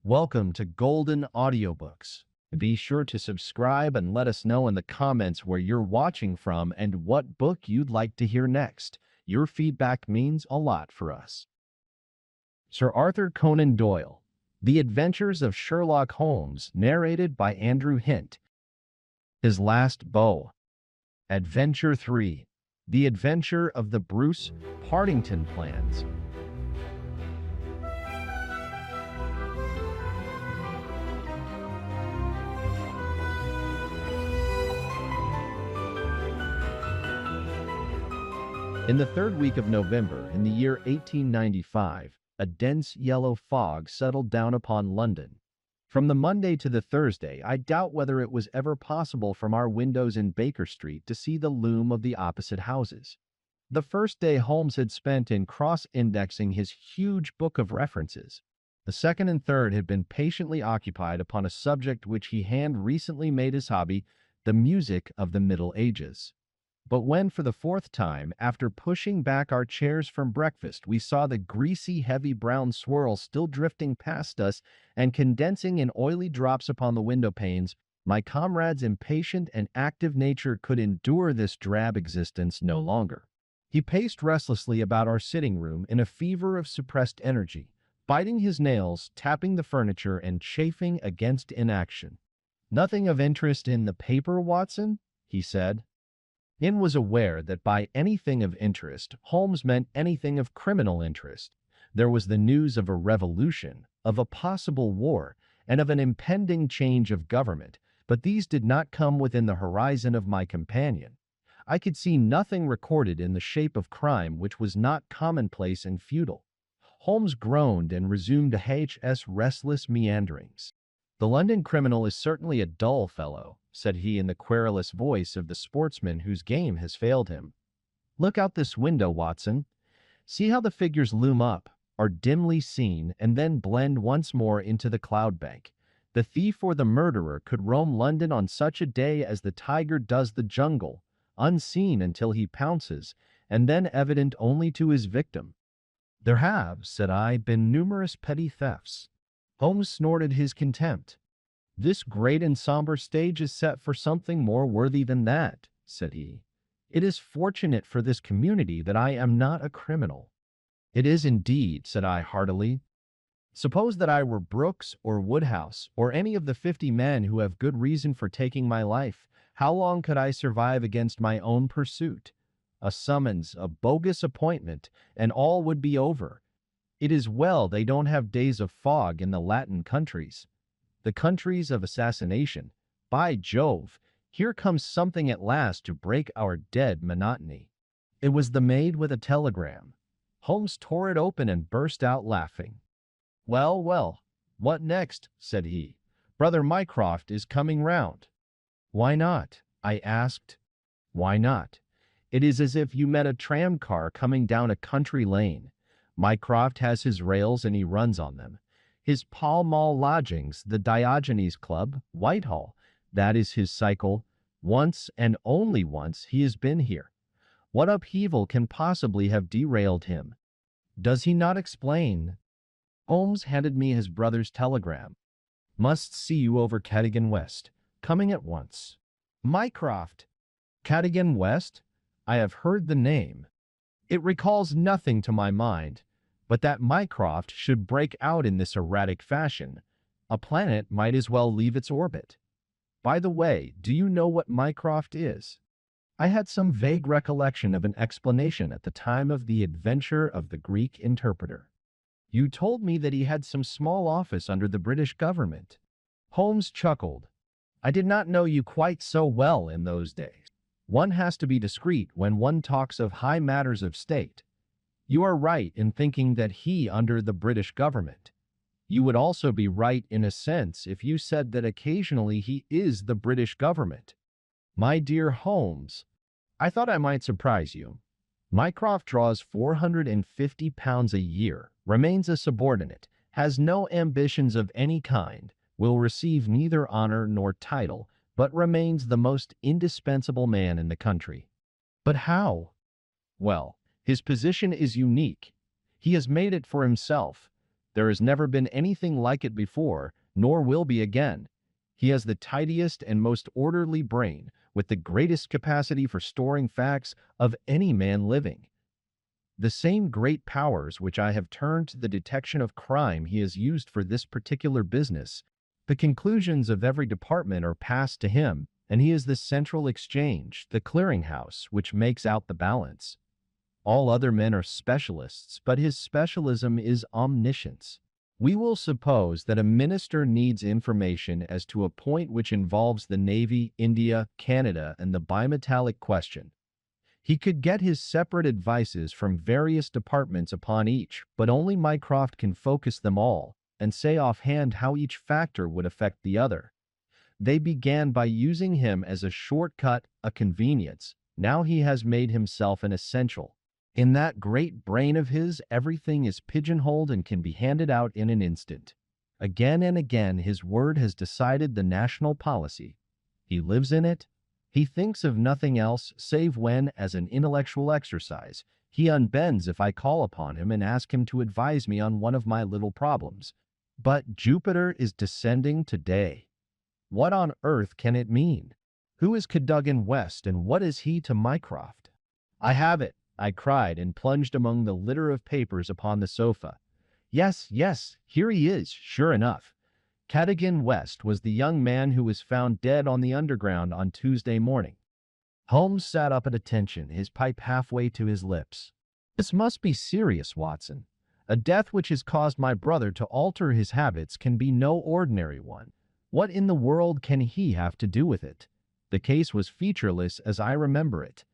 Welcome to Golden Audiobooks. Be sure to subscribe and let us know in the comments where you're watching from and what book you'd like to hear next. Your feedback means a lot for us. Sir Arthur Conan Doyle, The Adventures of Sherlock Holmes, narrated by Andrew Hint. His Last Beau. Adventure 3, The Adventure of the Bruce-Partington Plans. In the third week of November, in the year 1895, a dense yellow fog settled down upon London. From the Monday to the Thursday, I doubt whether it was ever possible from our windows in Baker Street to see the loom of the opposite houses. The first day Holmes had spent in cross-indexing his huge book of references. The second and third had been patiently occupied upon a subject which he had recently made his hobby, the music of the Middle Ages. But when, for the fourth time, after pushing back our chairs from breakfast, we saw the greasy, heavy brown swirl still drifting past us and condensing in oily drops upon the window panes, my comrade's impatient and active nature could endure this drab existence no longer. He paced restlessly about our sitting room in a fever of suppressed energy, biting his nails, tapping the furniture, and chafing against inaction. "Nothing of interest in the paper, Watson?" he said. In was aware that by anything of interest, Holmes meant anything of criminal interest. There was the news of a revolution, of a possible war, and of an impending change of government, but these did not come within the horizon of my companion. I could see nothing recorded in the shape of crime which was not commonplace and futile. Holmes groaned and resumed H.S. restless meanderings. "The London criminal is certainly a dull fellow," said he in the querulous voice of the sportsman whose game has failed him. "Look out this window, Watson. See how the figures loom up, are dimly seen, and then blend once more into the cloud bank. The thief or the murderer could roam London on such a day as the tiger does the jungle, unseen until he pounces, and then evident only to his victim." "There have," said I, "been numerous petty thefts." Holmes snorted his contempt. "This great and somber stage is set for something more worthy than that," said he. "It is fortunate for this community that I am not a criminal." "It is indeed," said I heartily. "Suppose that I were Brooks or Woodhouse, or any of the 50 men who have good reason for taking my life, how long could I survive against my own pursuit? A summons, a bogus appointment, and all would be over. It is well they don't have days of fog in the Latin countries. The countries of assassination. By Jove, here comes something at last to break our dead monotony." It was the maid with a telegram. Holmes tore it open and burst out laughing. "Well, well, what next?" said he. "Brother Mycroft is coming round." "Why not?" I asked. "Why not? It is as if you met a tram car coming down a country lane. Mycroft has his rails and he runs on them. His Pall Mall lodgings, the Diogenes Club, Whitehall, that is his cycle. Once, and only once, he has been here. What upheaval can possibly have derailed him? Does he not explain?" Holmes handed me his brother's telegram. "Must see you over Cadogan West. Coming at once. Mycroft." Cadogan West? I have heard the name. It recalls nothing to my mind, but that Mycroft should break out in this erratic fashion. A planet might as well leave its orbit. By the way, do you know what Mycroft is? I had some vague recollection of an explanation at the time of the adventure of the Greek interpreter. You told me that he had some small office under the British government. Holmes chuckled. "I did not know you quite so well in those days. One has to be discreet when one talks of high matters of state. You are right in thinking that he under the British government. You would also be right in a sense if you said that occasionally he is the British government. My dear Holmes, I thought I might surprise you. Mycroft draws £450 a year, remains a subordinate, has no ambitions of any kind, will receive neither honor nor title, but remains the most indispensable man in the country." "But how?" "Well, his position is unique. He has made it for himself. There has never been anything like it before, nor will be again. He has the tidiest and most orderly brain, with the greatest capacity for storing facts of any man living. The same great powers which I have turned to the detection of crime he has used for this particular business. The conclusions of every department are passed to him, and he is the central exchange, the clearinghouse, which makes out the balance. All other men are specialists, but his specialism is omniscience. We will suppose that a minister needs information as to a point which involves the Navy, India, Canada, and the bimetallic question. He could get his separate advices from various departments upon each, but only Mycroft can focus them all and say offhand how each factor would affect the other. They began by using him as a shortcut, a convenience. Now he has made himself an essential. In that great brain of his, everything is pigeonholed and can be handed out in an instant. Again and again his word has decided the national policy. He lives in it. He thinks of nothing else save when, as an intellectual exercise, he unbends if I call upon him and ask him to advise me on one of my little problems. But Jupiter is descending today. What on earth can it mean? Who is Cadogan West, and what is he to Mycroft? I have it, I cried, and plunged among the litter of papers upon the sofa. Yes, yes, here he is, sure enough. Cadogan West was the young man who was found dead on the Underground on Tuesday morning. Holmes sat up at attention, his pipe halfway to his lips. This must be serious, Watson. A death which has caused my brother to alter his habits can be no ordinary one. What in the world can he have to do with it? The case was featureless as I remember it.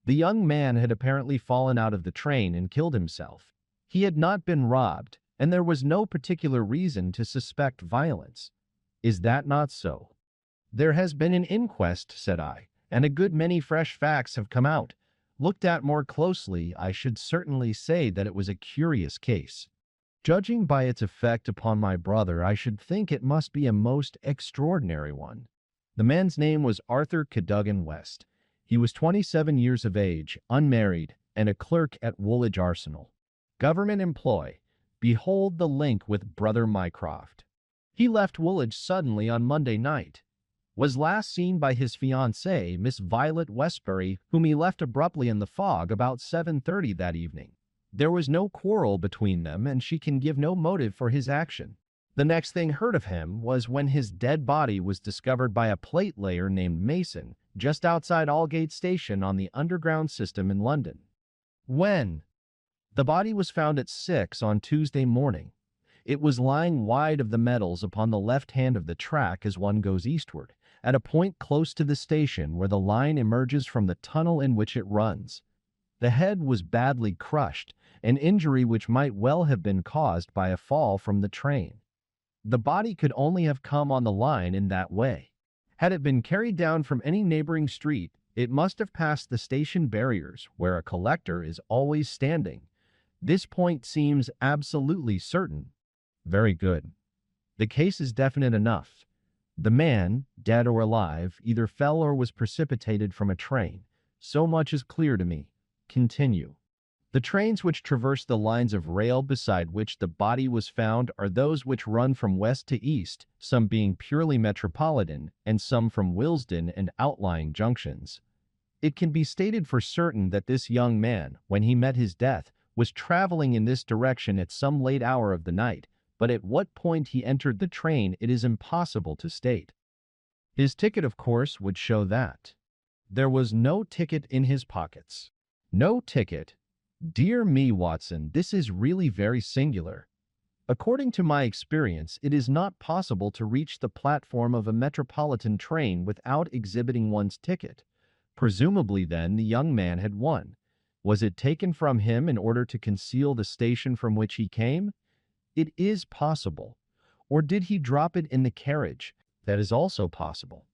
The young man had apparently fallen out of the train and killed himself. He had not been robbed, and there was no particular reason to suspect violence. Is that not so? There has been an inquest, said I, and a good many fresh facts have come out. Looked at more closely, I should certainly say that it was a curious case. Judging by its effect upon my brother, I should think it must be a most extraordinary one. The man's name was Arthur Cadogan West. He was 27 years of age, unmarried, and a clerk at Woolwich Arsenal. Government employ. Behold the link with brother Mycroft. He left Woolwich suddenly on Monday night. Was last seen by his fiancée, Miss Violet Westbury, whom he left abruptly in the fog about 7:30 that evening. There was no quarrel between them, and she can give no motive for his action. The next thing heard of him was when his dead body was discovered by a plate layer named Mason, just outside Aldgate Station on the Underground system in London. When? The body was found at 6 on Tuesday morning. It was lying wide of the metals upon the left hand of the track as one goes eastward, at a point close to the station where the line emerges from the tunnel in which it runs. The head was badly crushed, an injury which might well have been caused by a fall from the train. The body could only have come on the line in that way. Had it been carried down from any neighboring street, it must have passed the station barriers, where a collector is always standing. This point seems absolutely certain. Very good. The case is definite enough. The man, dead or alive, either fell or was precipitated from a train. So much is clear to me. Continue. The trains which traverse the lines of rail beside which the body was found are those which run from west to east, some being purely metropolitan, and some from Willesden and outlying junctions. It can be stated for certain that this young man, when he met his death, was traveling in this direction at some late hour of the night, but at what point he entered the train it is impossible to state. His ticket, of course, would show that. There was no ticket in his pockets. No ticket. Dear me, Watson, this is really very singular. According to my experience, it is not possible to reach the platform of a metropolitan train without exhibiting one's ticket. Presumably, then, the young man had one. Was it taken from him in order to conceal the station from which he came? It is possible. Or did he drop it in the carriage? That is also possible.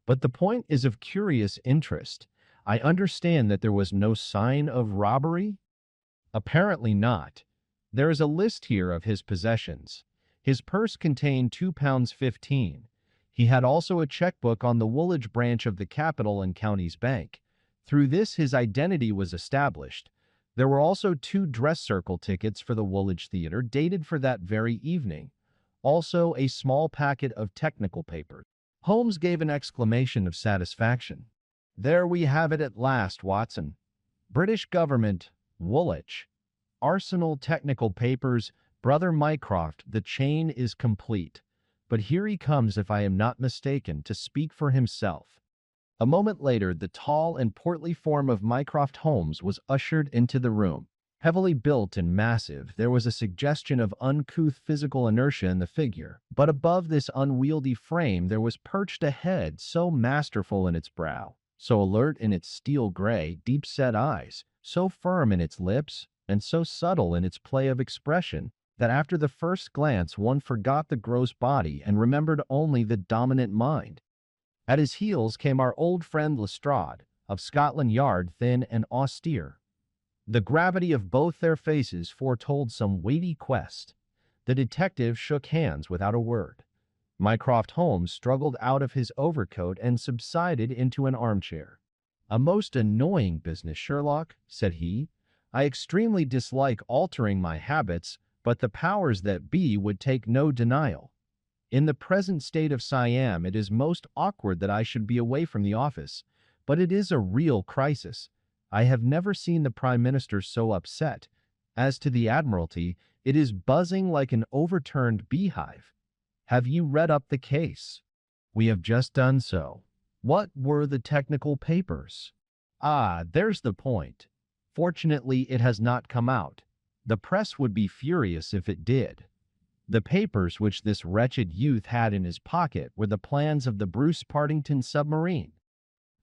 But the point is of curious interest. I understand that there was no sign of robbery? Apparently not. There is a list here of his possessions. His purse contained £2.15. He had also a checkbook on the Woolwich branch of the Capital and Counties Bank. Through this his identity was established. There were also 2 dress circle tickets for the Woolwich Theatre dated for that very evening. Also a small packet of technical papers. Holmes gave an exclamation of satisfaction. There we have it at last, Watson. British government, Woolwich. Arsenal technical papers, Brother Mycroft, the chain is complete. But here he comes, if I am not mistaken, to speak for himself. A moment later, the tall and portly form of Mycroft Holmes was ushered into the room. Heavily built and massive, there was a suggestion of uncouth physical inertia in the figure, but above this unwieldy frame there was perched a head so masterful in its brow, so alert in its steel-gray, deep-set eyes, so firm in its lips, and so subtle in its play of expression, that after the first glance one forgot the gross body and remembered only the dominant mind. At his heels came our old friend Lestrade, of Scotland Yard, thin and austere. The gravity of both their faces foretold some weighty quest. The detective shook hands without a word. Mycroft Holmes struggled out of his overcoat and subsided into an armchair. "A most annoying business, Sherlock," said he. "I extremely dislike altering my habits, but the powers that be would take no denial. In the present state of Siam, it is most awkward that I should be away from the office, but it is a real crisis. I have never seen the Prime Minister so upset. As to the Admiralty, it is buzzing like an overturned beehive. Have you read up the case?" "We have just done so." "What were the technical papers?" "Ah, there's the point. Fortunately, it has not come out. The press would be furious if it did. The papers which this wretched youth had in his pocket were the plans of the Bruce-Partington submarine."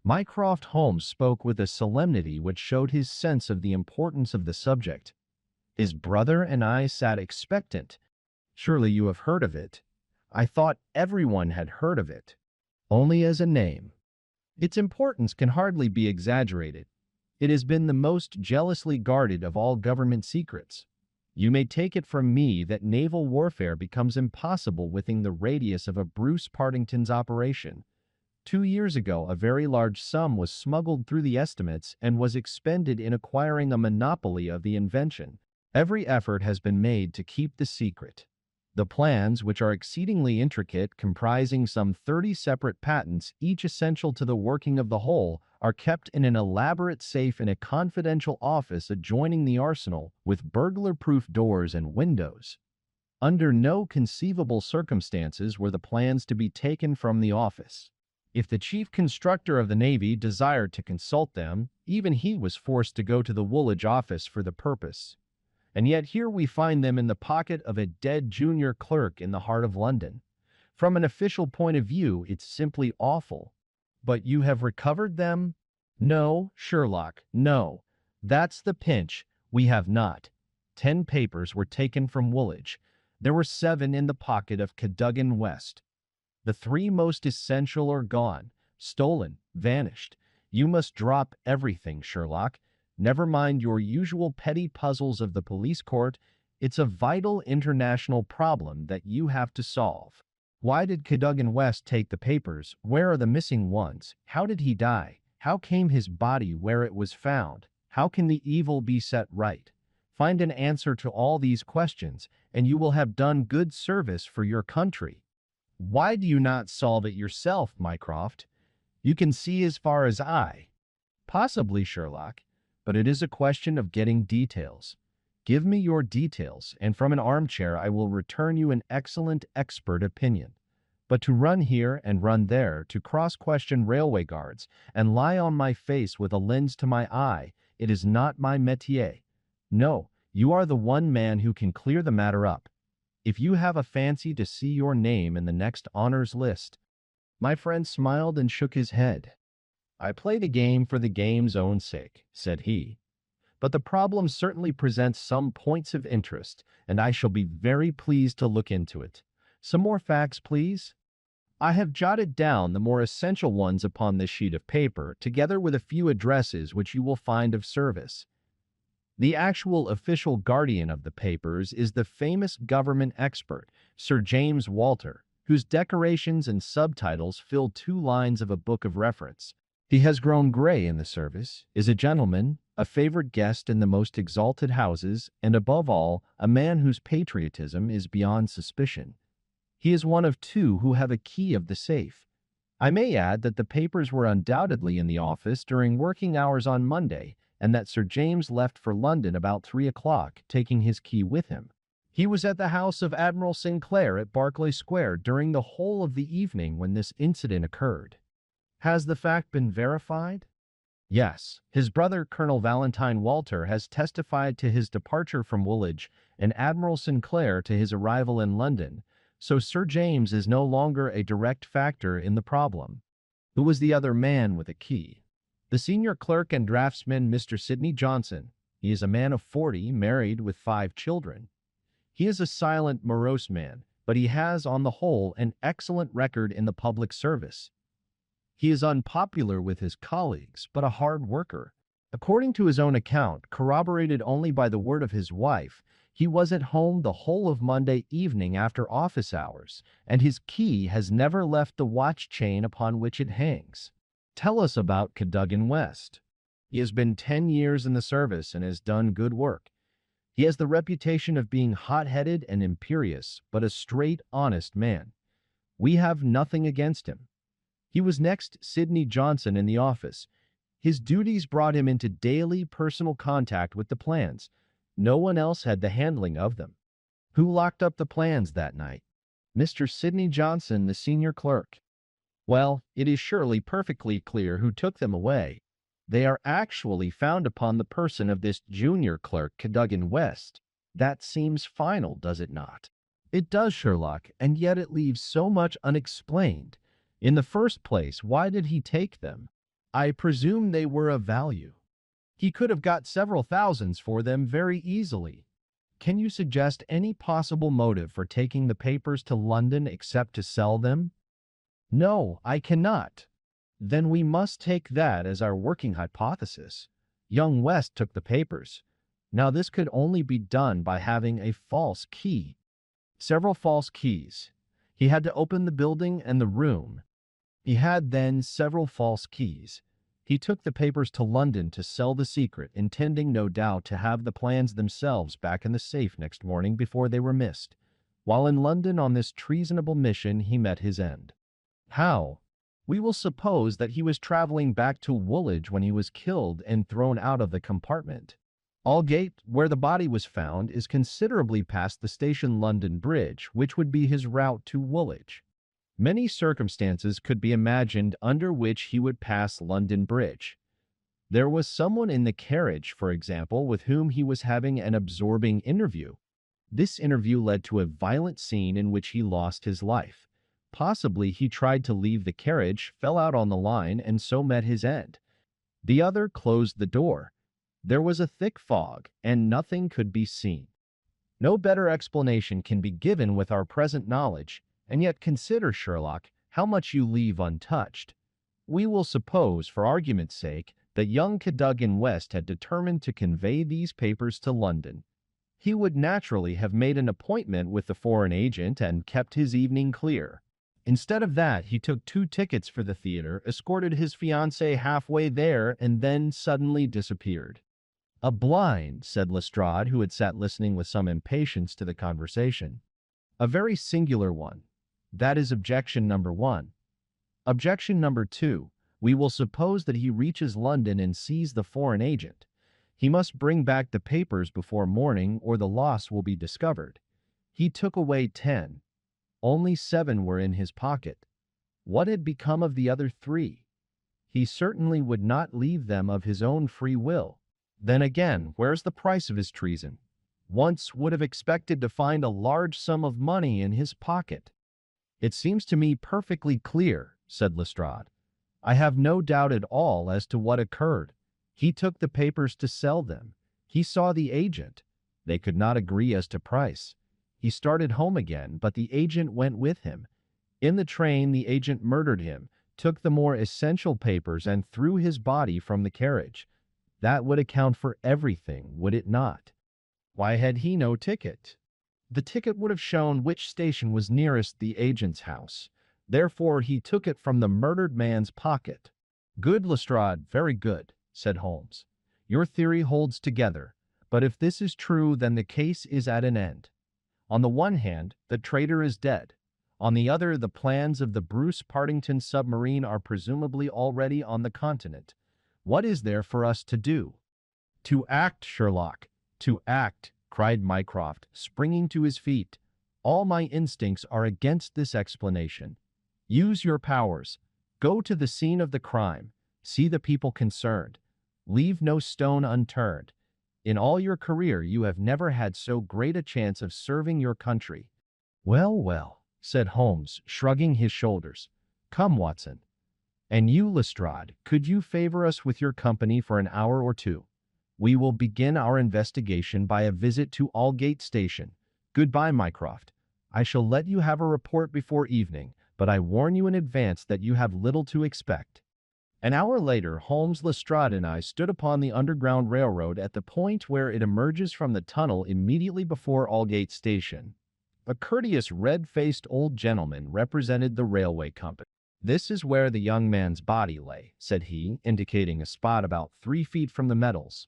Mycroft Holmes spoke with a solemnity which showed his sense of the importance of the subject. His brother and I sat expectant. "Surely you have heard of it?" "I thought everyone had heard of it." "Only as a name." "Its importance can hardly be exaggerated. It has been the most jealously guarded of all government secrets. You may take it from me that naval warfare becomes impossible within the radius of a Bruce-Partington's operation. 2 years ago, a very large sum was smuggled through the estimates and was expended in acquiring a monopoly of the invention. Every effort has been made to keep the secret. The plans, which are exceedingly intricate, comprising some 30 separate patents, each essential to the working of the whole, are kept in an elaborate safe in a confidential office adjoining the arsenal, with burglar-proof doors and windows. Under no conceivable circumstances were the plans to be taken from the office. If the chief constructor of the Navy desired to consult them, even he was forced to go to the Woolwich office for the purpose. And yet here we find them in the pocket of a dead junior clerk in the heart of London. From an official point of view, it's simply awful. But you have recovered them? No, Sherlock, no. That's the pinch. We have not. 10 papers were taken from Woolwich. There were 7 in the pocket of Cadogan West. The 3 most essential are gone, stolen, vanished. You must drop everything, Sherlock. Never mind your usual petty puzzles of the police court. It's a vital international problem that you have to solve. Why did Cadogan West take the papers? Where are the missing ones? How did he die? How came his body where it was found? How can the evil be set right? Find an answer to all these questions, and you will have done good service for your country. Why do you not solve it yourself, Mycroft? You can see as far as I. Possibly, Sherlock, but it is a question of getting details. Give me your details, and from an armchair I will return you an excellent expert opinion. But to run here and run there, to cross-question railway guards, and lie on my face with a lens to my eye, it is not my métier. No, you are the one man who can clear the matter up. If you have a fancy to see your name in the next honors list." My friend smiled and shook his head. "I play the game for the game's own sake," said he. "But the problem certainly presents some points of interest, and I shall be very pleased to look into it. Some more facts, please?" I have jotted down the more essential ones upon this sheet of paper, together with a few addresses which you will find of service. The actual official guardian of the papers is the famous government expert, Sir James Walter, whose decorations and subtitles fill 2 lines of a book of reference. He has grown gray in the service, is a gentleman, a favored guest in the most exalted houses, and above all, a man whose patriotism is beyond suspicion. He is one of two who have a key of the safe. I may add that the papers were undoubtedly in the office during working hours on Monday, and that Sir James left for London about 3 o'clock, taking his key with him. He was at the house of Admiral Sinclair at Berkeley Square during the whole of the evening when this incident occurred. Has the fact been verified? Yes. His brother, Colonel Valentine Walter, has testified to his departure from Woolwich and Admiral Sinclair to his arrival in London, so Sir James is no longer a direct factor in the problem. Who was the other man with a key? The senior clerk and draftsman, Mr. Sidney Johnson. He is a man of 40, married with 5 children. He is a silent, morose man, but he has, on the whole, an excellent record in the public service. He is unpopular with his colleagues, but a hard worker. According to his own account, corroborated only by the word of his wife, he was at home the whole of Monday evening after office hours, and his key has never left the watch chain upon which it hangs. Tell us about Cadogan West. He has been 10 years in the service and has done good work. He has the reputation of being hot-headed and imperious, but a straight, honest man. We have nothing against him. He was next Sidney Johnson in the office. His duties brought him into daily personal contact with the plans. No one else had the handling of them. Who locked up the plans that night? Mr. Sidney Johnson, the senior clerk. Well, it is surely perfectly clear who took them away. They are actually found upon the person of this junior clerk, Cadogan West. That seems final, does it not? It does, Sherlock, and yet it leaves so much unexplained. In the first place, why did he take them? I presume they were of value. He could have got several thousands for them very easily. Can you suggest any possible motive for taking the papers to London except to sell them? No, I cannot. Then we must take that as our working hypothesis. Young West took the papers. Now this could only be done by having a false key. Several false keys. He had to open the building and the room. He had then several false keys. He took the papers to London to sell the secret, intending no doubt to have the plans themselves back in the safe next morning before they were missed. While in London on this treasonable mission, he met his end. How? We will suppose that he was traveling back to Woolwich when he was killed and thrown out of the compartment. Aldgate, where the body was found, is considerably past the station London Bridge, which would be his route to Woolwich. Many circumstances could be imagined under which he would pass London Bridge. There was someone in the carriage, for example, with whom he was having an absorbing interview. This interview led to a violent scene in which he lost his life. Possibly he tried to leave the carriage, fell out on the line, and so met his end. The other closed the door. There was a thick fog, and nothing could be seen. No better explanation can be given with our present knowledge, and yet consider, Sherlock, how much you leave untouched. We will suppose, for argument's sake, that young Cadogan West had determined to convey these papers to London. He would naturally have made an appointment with the foreign agent and kept his evening clear. Instead of that, he took 2 tickets for the theater, escorted his fiancée halfway there, and then suddenly disappeared. A blind, said Lestrade, who had sat listening with some impatience to the conversation. A very singular one. That is objection number 1. Objection number 2. We will suppose that he reaches London and sees the foreign agent. He must bring back the papers before morning, or the loss will be discovered. He took away 10. Only 7 were in his pocket. What had become of the other 3? He certainly would not leave them of his own free will. Then again, where's the price of his treason? Once would have expected to find a large sum of money in his pocket. It seems to me perfectly clear, said Lestrade. I have no doubt at all as to what occurred. He took the papers to sell them. He saw the agent. They could not agree as to price. He started home again, but the agent went with him. In the train, the agent murdered him, took the more essential papers, and threw his body from the carriage. That would account for everything, would it not? Why had he no ticket? The ticket would have shown which station was nearest the agent's house. Therefore, he took it from the murdered man's pocket. Good, Lestrade, very good, said Holmes. Your theory holds together, but if this is true, then the case is at an end. On the one hand, the traitor is dead. On the other, the plans of the Bruce-Partington submarine are presumably already on the continent. What is there for us to do? To act, Sherlock, to act, cried Mycroft, springing to his feet. All my instincts are against this explanation. Use your powers. Go to the scene of the crime. See the people concerned. Leave no stone unturned. In all your career you have never had so great a chance of serving your country. Well, well, said Holmes, shrugging his shoulders. Come, Watson. And you, Lestrade, could you favor us with your company for an hour or two? We will begin our investigation by a visit to Aldgate Station. Goodbye, Mycroft. I shall let you have a report before evening, but I warn you in advance that you have little to expect. An hour later, Holmes, Lestrade, and I stood upon the Underground Railroad at the point where it emerges from the tunnel immediately before Aldgate Station. A courteous, red-faced old gentleman represented the railway company. This is where the young man's body lay, said he, indicating a spot about 3 feet from the metals.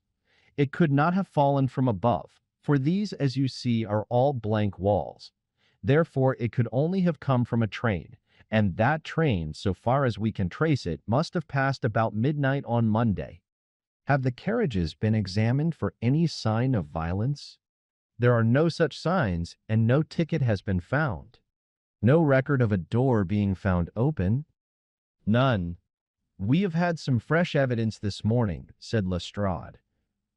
It could not have fallen from above, for these, as you see, are all blank walls. Therefore, it could only have come from a train, and that train, so far as we can trace it, must have passed about midnight on Monday. Have the carriages been examined for any sign of violence? There are no such signs, and no ticket has been found. No record of a door being found open? None. We have had some fresh evidence this morning, said Lestrade.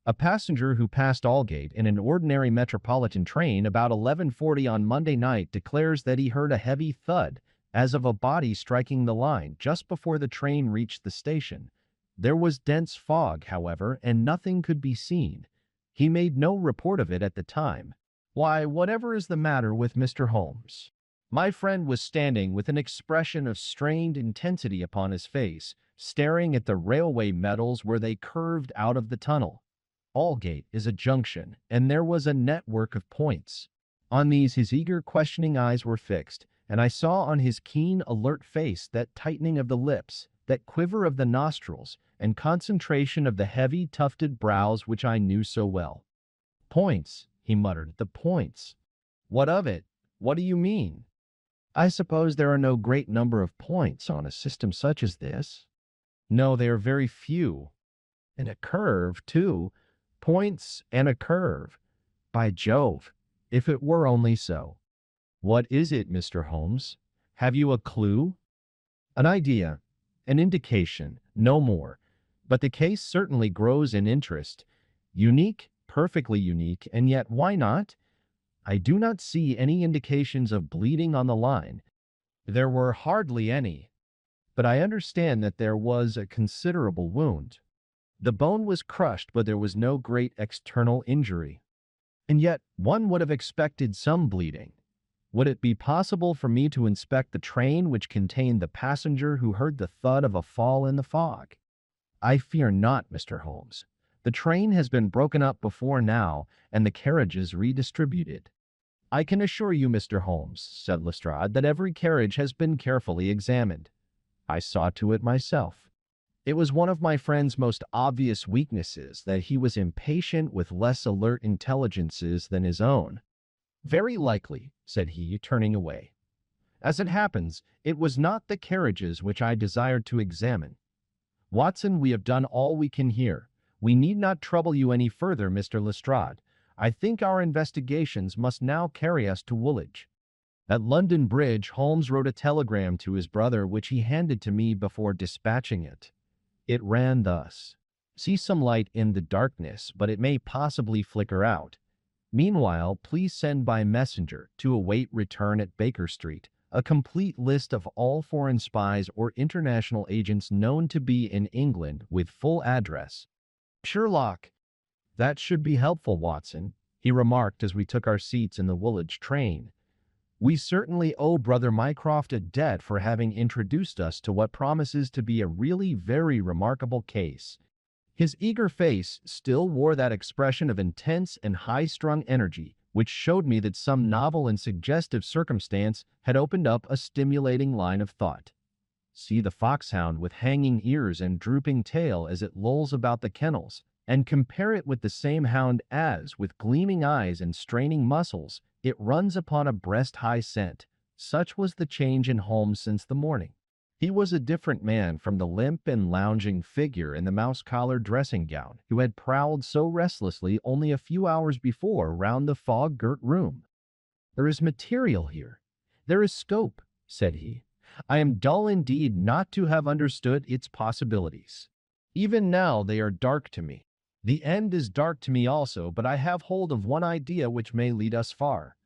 A passenger who passed Aldgate in an ordinary metropolitan train about 11:40 on Monday night declares that he heard a heavy thud, as of a body striking the line just before the train reached the station. There was dense fog, however, and nothing could be seen. He made no report of it at the time. Why, whatever is the matter with Mr. Holmes? My friend was standing with an expression of strained intensity upon his face, staring at the railway metals where they curved out of the tunnel. Aldgate is a junction, and there was a network of points. On these his eager, questioning eyes were fixed, and I saw on his keen, alert face that tightening of the lips, that quiver of the nostrils, and concentration of the heavy, tufted brows which I knew so well. Points, he muttered, the points. What of it? What do you mean? I suppose there are no great number of points on a system such as this? No, they are very few. And a curve, too. Points and a curve. By Jove, if it were only so. What is it, Mr. Holmes? Have you a clue? An idea, an indication, no more. But the case certainly grows in interest. Unique, perfectly unique, and yet why not? I do not see any indications of bleeding on the line. There were hardly any. But I understand that there was a considerable wound. The bone was crushed, but there was no great external injury. And yet one would have expected some bleeding. Would it be possible for me to inspect the train which contained the passenger who heard the thud of a fall in the fog? I fear not, Mr. Holmes. The train has been broken up before now, and the carriages redistributed. I can assure you, Mr. Holmes, said Lestrade, that every carriage has been carefully examined. I saw to it myself. It was one of my friend's most obvious weaknesses that he was impatient with less alert intelligences than his own. Very likely, said he, turning away. As it happens, it was not the carriages which I desired to examine. Watson, we have done all we can here. We need not trouble you any further, Mr. Lestrade. I think our investigations must now carry us to Woolwich. At London Bridge, Holmes wrote a telegram to his brother which he handed to me before dispatching it. It ran thus: see some light in the darkness, but it may possibly flicker out. Meanwhile, please send by messenger to await return at Baker Street a complete list of all foreign spies or international agents known to be in England with full address. Sherlock. That should be helpful, Watson, he remarked as we took our seats in the Woolwich train. We certainly owe Brother Mycroft a debt for having introduced us to what promises to be a really very remarkable case. His eager face still wore that expression of intense and high-strung energy which showed me that some novel and suggestive circumstance had opened up a stimulating line of thought. see the foxhound with hanging ears and drooping tail as it lolls about the kennels, and compare it with the same hound as, with gleaming eyes and straining muscles, it runs upon a breast-high scent. Such was the change in Holmes since the morning. He was a different man from the limp and lounging figure in the mouse-collared dressing gown who had prowled so restlessly only a few hours before round the fog-girt room. "There is material here. There is scope," said he. "I am dull indeed not to have understood its possibilities. Even now they are dark to me. The end is dark to me also, but I have hold of one idea which may lead us far.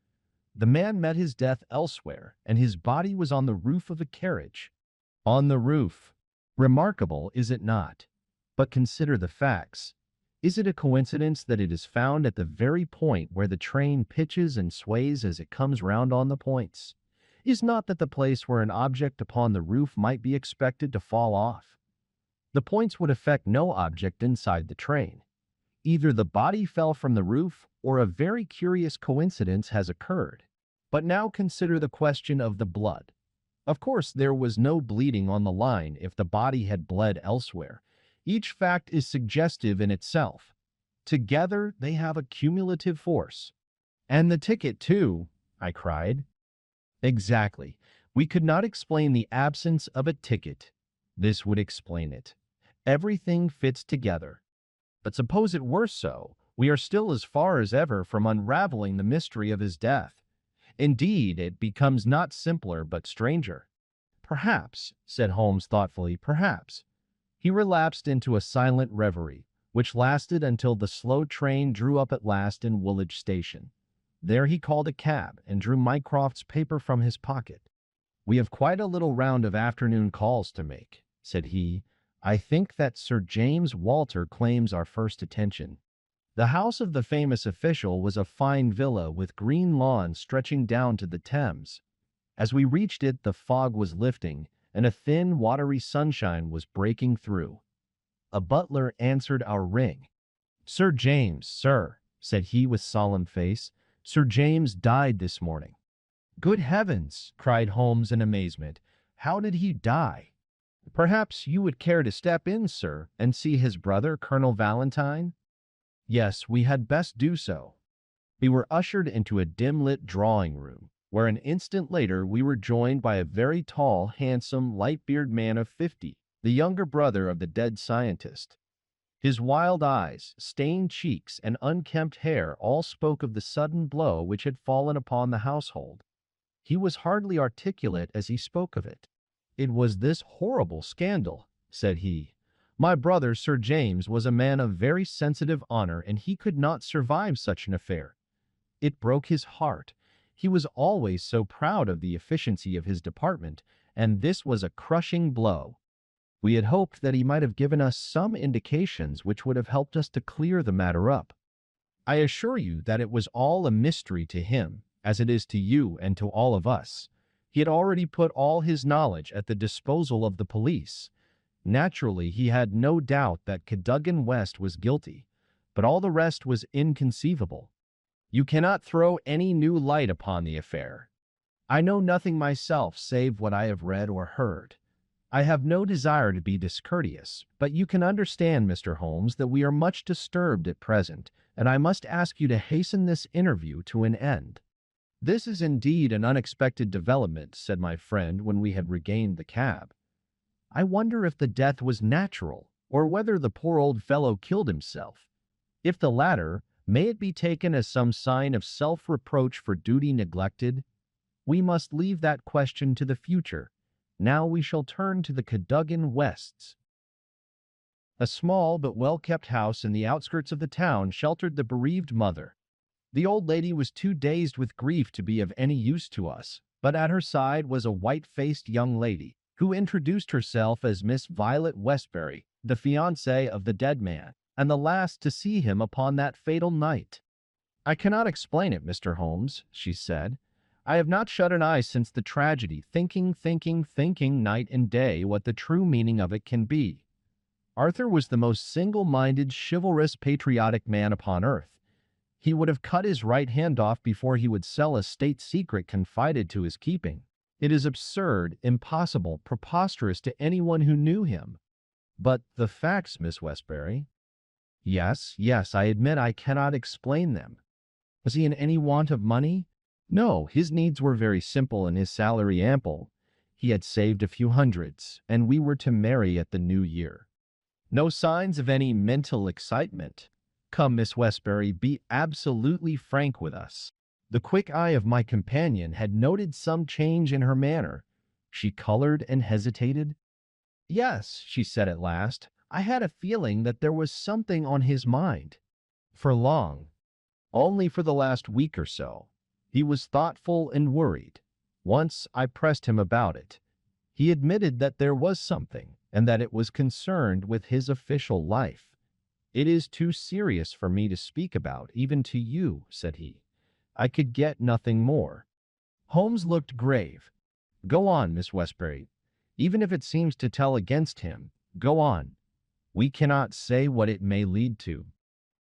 The man met his death elsewhere, and his body was on the roof of a carriage." On the roof. Remarkable, is it not? But consider the facts. Is it a coincidence that it is found at the very point where the train pitches and sways as it comes round on the points? Is not that the place where an object upon the roof might be expected to fall off? The points would affect no object inside the train. Either the body fell from the roof, or a very curious coincidence has occurred. But now consider the question of the blood. Of course, there was no bleeding on the line if the body had bled elsewhere. Each fact is suggestive in itself. Together, they have a cumulative force. "And the ticket, too," I cried. "Exactly. We could not explain the absence of a ticket. This would explain it. Everything fits together. But suppose it were so, we are still as far as ever from unraveling the mystery of his death. Indeed, it becomes not simpler but stranger." "Perhaps," said Holmes thoughtfully, "perhaps." He relapsed into a silent reverie, which lasted until the slow train drew up at last in Woolwich Station. There he called a cab and drew Mycroft's paper from his pocket. "We have quite a little round of afternoon calls to make," said he. "I think that Sir James Walter claims our first attention." The house of the famous official was a fine villa with green lawns stretching down to the Thames. As we reached it, the fog was lifting, and a thin, watery sunshine was breaking through. A butler answered our ring. "Sir James, sir," said he with solemn face. "Sir James died this morning." "Good heavens!" cried Holmes in amazement. "How did he die?" "Perhaps you would care to step in, sir, and see his brother, Colonel Valentine?" Yes, we had best do so. We were ushered into a dim-lit drawing-room, where an instant later we were joined by a very tall, handsome, light-bearded man of 50, the younger brother of the dead scientist. His wild eyes, stained cheeks, and unkempt hair all spoke of the sudden blow which had fallen upon the household. He was hardly articulate as he spoke of it. "It was this horrible scandal," said he. "My brother, Sir James, was a man of very sensitive honor, and he could not survive such an affair. It broke his heart. He was always so proud of the efficiency of his department, and this was a crushing blow. We had hoped that he might have given us some indications which would have helped us to clear the matter up. I assure you that it was all a mystery to him, as it is to you and to all of us. He had already put all his knowledge at the disposal of the police. Naturally, he had no doubt that Cadogan West was guilty, but all the rest was inconceivable. You cannot throw any new light upon the affair. I know nothing myself save what I have read or heard. I have no desire to be discourteous, but you can understand, Mr. Holmes, that we are much disturbed at present, and I must ask you to hasten this interview to an end." "This is indeed an unexpected development," said my friend when we had regained the cab. "I wonder if the death was natural, or whether the poor old fellow killed himself. If the latter, may it be taken as some sign of self-reproach for duty neglected? We must leave that question to the future. Now we shall turn to the Cadogan Wests." A small but well-kept house in the outskirts of the town sheltered the bereaved mother. The old lady was too dazed with grief to be of any use to us, but at her side was a white-faced young lady, who introduced herself as Miss Violet Westbury, the fiancée of the dead man, and the last to see him upon that fatal night. "I cannot explain it, Mr. Holmes," she said. "I have not shut an eye since the tragedy, thinking night and day what the true meaning of it can be. Arthur was the most single-minded, chivalrous, patriotic man upon earth. He would have cut his right hand off before he would sell a state secret confided to his keeping. It is absurd, impossible, preposterous to anyone who knew him. But the facts, Miss Westbury? Yes, yes, I admit I cannot explain them. Was he in any want of money? No, his needs were very simple and his salary ample. He had saved a few hundreds, and we were to marry at the new year. No signs of any mental excitement. Come, Miss Westbury, be absolutely frank with us. The quick eye of my companion had noted some change in her manner. She colored and hesitated. Yes, she said at last, I had a feeling that there was something on his mind. For long. Only for the last week or so. He was thoughtful and worried. Once I pressed him about it. He admitted that there was something, and that it was concerned with his official life. It is too serious for me to speak about, even to you, said he. I could get nothing more. Holmes looked grave. Go on, Miss Westbury. Even if it seems to tell against him, go on. We cannot say what it may lead to.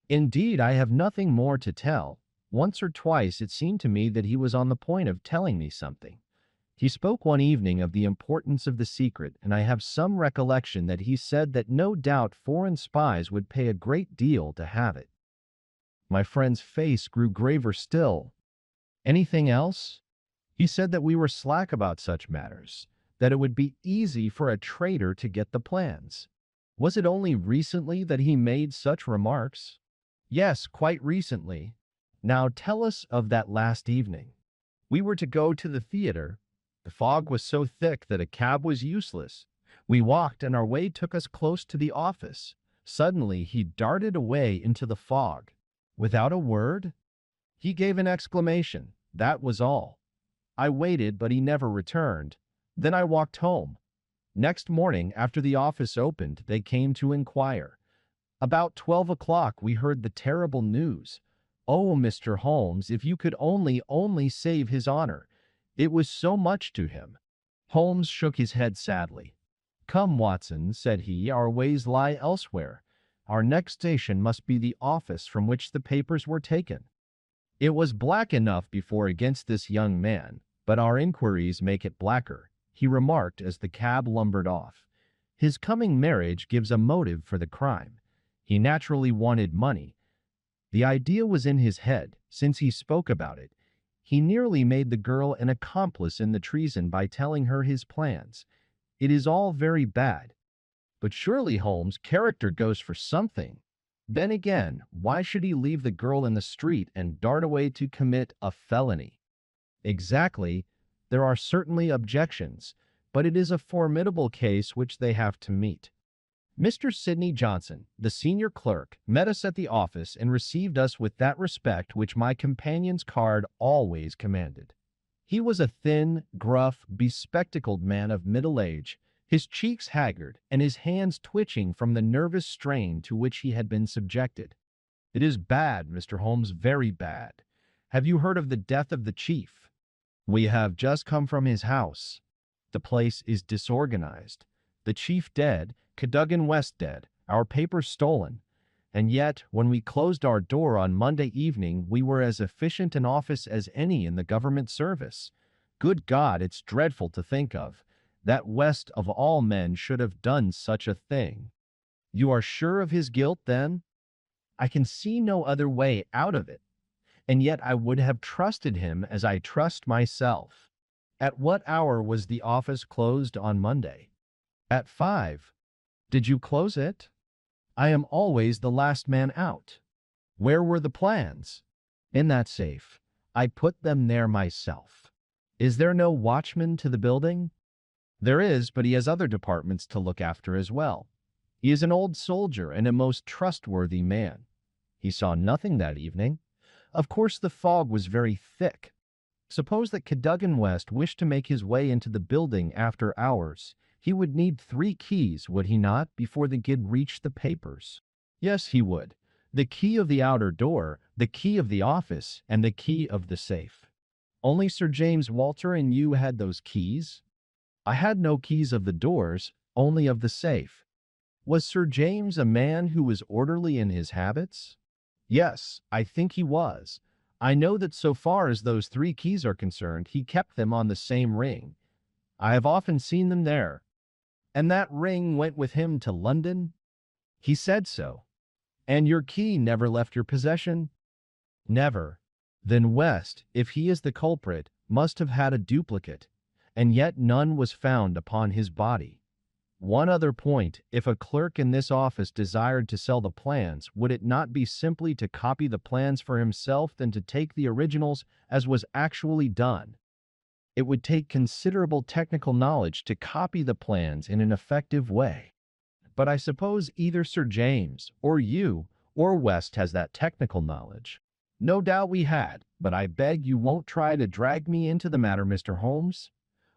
Indeed, I have nothing more to tell. Once or twice it seemed to me that he was on the point of telling me something. He spoke one evening of the importance of the secret, and I have some recollection that he said that no doubt foreign spies would pay a great deal to have it. My friend's face grew graver still. Anything else? He said that we were slack about such matters, that it would be easy for a traitor to get the plans. Was it only recently that he made such remarks? Yes, quite recently. Now tell us of that last evening. We were to go to the theater. The fog was so thick that a cab was useless. We walked, and our way took us close to the office. Suddenly he darted away into the fog. Without a word? He gave an exclamation. That was all. I waited, but he never returned. Then I walked home. Next morning, after the office opened, they came to inquire. About 12 o'clock we heard the terrible news. Oh, Mr. Holmes, if you could only save his honor. It was so much to him. Holmes shook his head sadly. Come, Watson, said he, our ways lie elsewhere. Our next station must be the office from which the papers were taken. It was black enough before against this young man, but our inquiries make it blacker, he remarked as the cab lumbered off. His coming marriage gives a motive for the crime. He naturally wanted money. The idea was in his head, since he spoke about it. He nearly made the girl an accomplice in the treason by telling her his plans. It is all very bad. But surely, Holmes, character goes for something. Then again, why should he leave the girl in the street and dart away to commit a felony? Exactly. There are certainly objections, but it is a formidable case which they have to meet. Mr. Sidney Johnson, the senior clerk, met us at the office and received us with that respect which my companion's card always commanded. He was a thin, gruff, bespectacled man of middle age, his cheeks haggard and his hands twitching from the nervous strain to which he had been subjected. It is bad, Mr. Holmes, very bad. Have you heard of the death of the chief? We have just come from his house. The place is disorganized. The chief dead, Cadogan West dead, our papers stolen. And yet, when we closed our door on Monday evening, we were as efficient an office as any in the government service. Good God, it's dreadful to think of. That West of all men should have done such a thing. You are sure of his guilt, then? I can see no other way out of it. And yet I would have trusted him as I trust myself. At what hour was the office closed on Monday? At 5. Did you close it? I am always the last man out. Where were the plans? In that safe. I put them there myself. Is there no watchman to the building? There is, but he has other departments to look after as well. He is an old soldier and a most trustworthy man. He saw nothing that evening. Of course, the fog was very thick. Suppose that Cadogan West wished to make his way into the building after hours. He would need 3 keys, would he not, before the gig reached the papers? Yes, he would. The key of the outer door, the key of the office, and the key of the safe. Only Sir James Walter and you had those keys? I had no keys of the doors, only of the safe. Was Sir James a man who was orderly in his habits? Yes, I think he was. I know that so far as those three keys are concerned, he kept them on the same ring. I have often seen them there. And that ring went with him to London? He said so. And your key never left your possession? Never. Then West, if he is the culprit, must have had a duplicate, and yet none was found upon his body. One other point, if a clerk in this office desired to sell the plans, would it not be simply to copy the plans for himself than to take the originals as was actually done? It would take considerable technical knowledge to copy the plans in an effective way. But I suppose either Sir James, or you, or West has that technical knowledge. No doubt we had, but I beg you won't try to drag me into the matter, Mr. Holmes.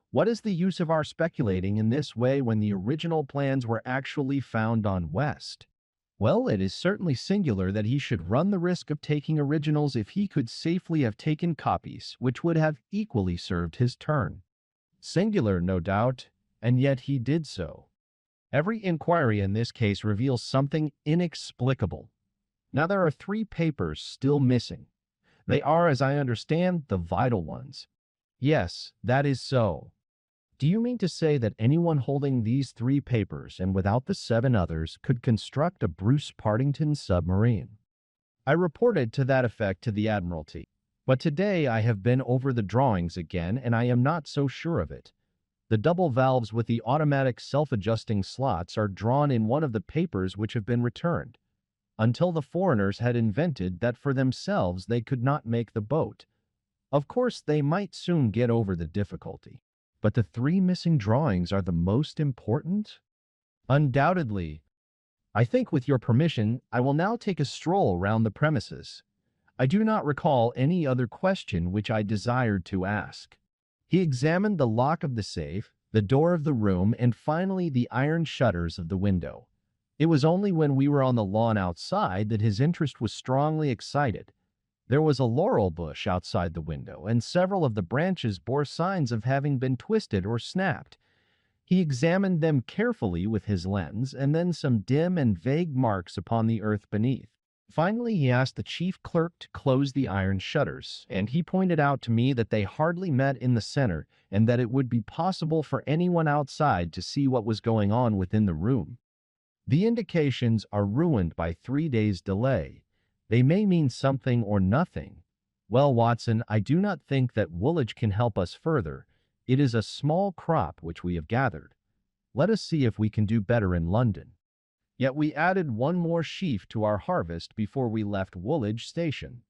What is the use of our speculating in this way when the original plans were actually found on West? Well, it is certainly singular that he should run the risk of taking originals if he could safely have taken copies, which would have equally served his turn. Singular, no doubt, and yet he did so. Every inquiry in this case reveals something inexplicable. Now there are three papers still missing. They are, as I understand, the vital ones. Yes, that is so. Do you mean to say that anyone holding these three papers and without the 7 others could construct a Bruce-Partington submarine? I reported to that effect to the Admiralty, but today I have been over the drawings again and I am not so sure of it. The double valves with the automatic self-adjusting slots are drawn in one of the papers which have been returned, until the foreigners had invented that for themselves they could not make the boat. Of course, they might soon get over the difficulty. But the 3 missing drawings are the most important? Undoubtedly. I think, with your permission, I will now take a stroll round the premises. I do not recall any other question which I desired to ask. He examined the lock of the safe, the door of the room, and finally the iron shutters of the window. It was only when we were on the lawn outside that his interest was strongly excited. There was a laurel bush outside the window, and several of the branches bore signs of having been twisted or snapped. He examined them carefully with his lens, and then some dim and vague marks upon the earth beneath. Finally, he asked the chief clerk to close the iron shutters, and he pointed out to me that they hardly met in the center, and that it would be possible for anyone outside to see what was going on within the room. The indications are ruined by 3 days' delay. They may mean something or nothing. Well, Watson, I do not think that Woolwich can help us further. It is a small crop which we have gathered. Let us see if we can do better in London. Yet we added one more sheaf to our harvest before we left Woolwich Station.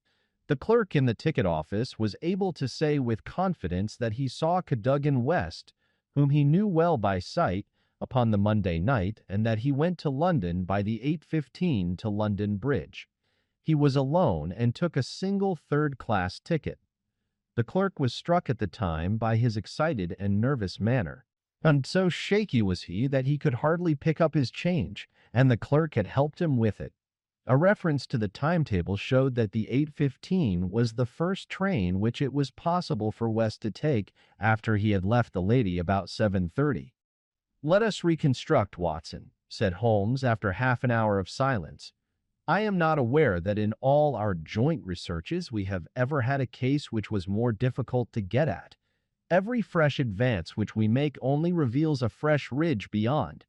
The clerk in the ticket office was able to say with confidence that he saw Cadogan West, whom he knew well by sight, upon the Monday night, and that he went to London by the 8:15 to London Bridge. He was alone and took a single third-class ticket. The clerk was struck at the time by his excited and nervous manner, and so shaky was he that he could hardly pick up his change, and the clerk had helped him with it. A reference to the timetable showed that the 8:15 was the first train which it was possible for West to take after he had left the lady about 7:30. "Let us reconstruct, Watson," said Holmes after half an hour of silence. "I am not aware that in all our joint researches we have ever had a case which was more difficult to get at. Every fresh advance which we make only reveals a fresh ridge beyond.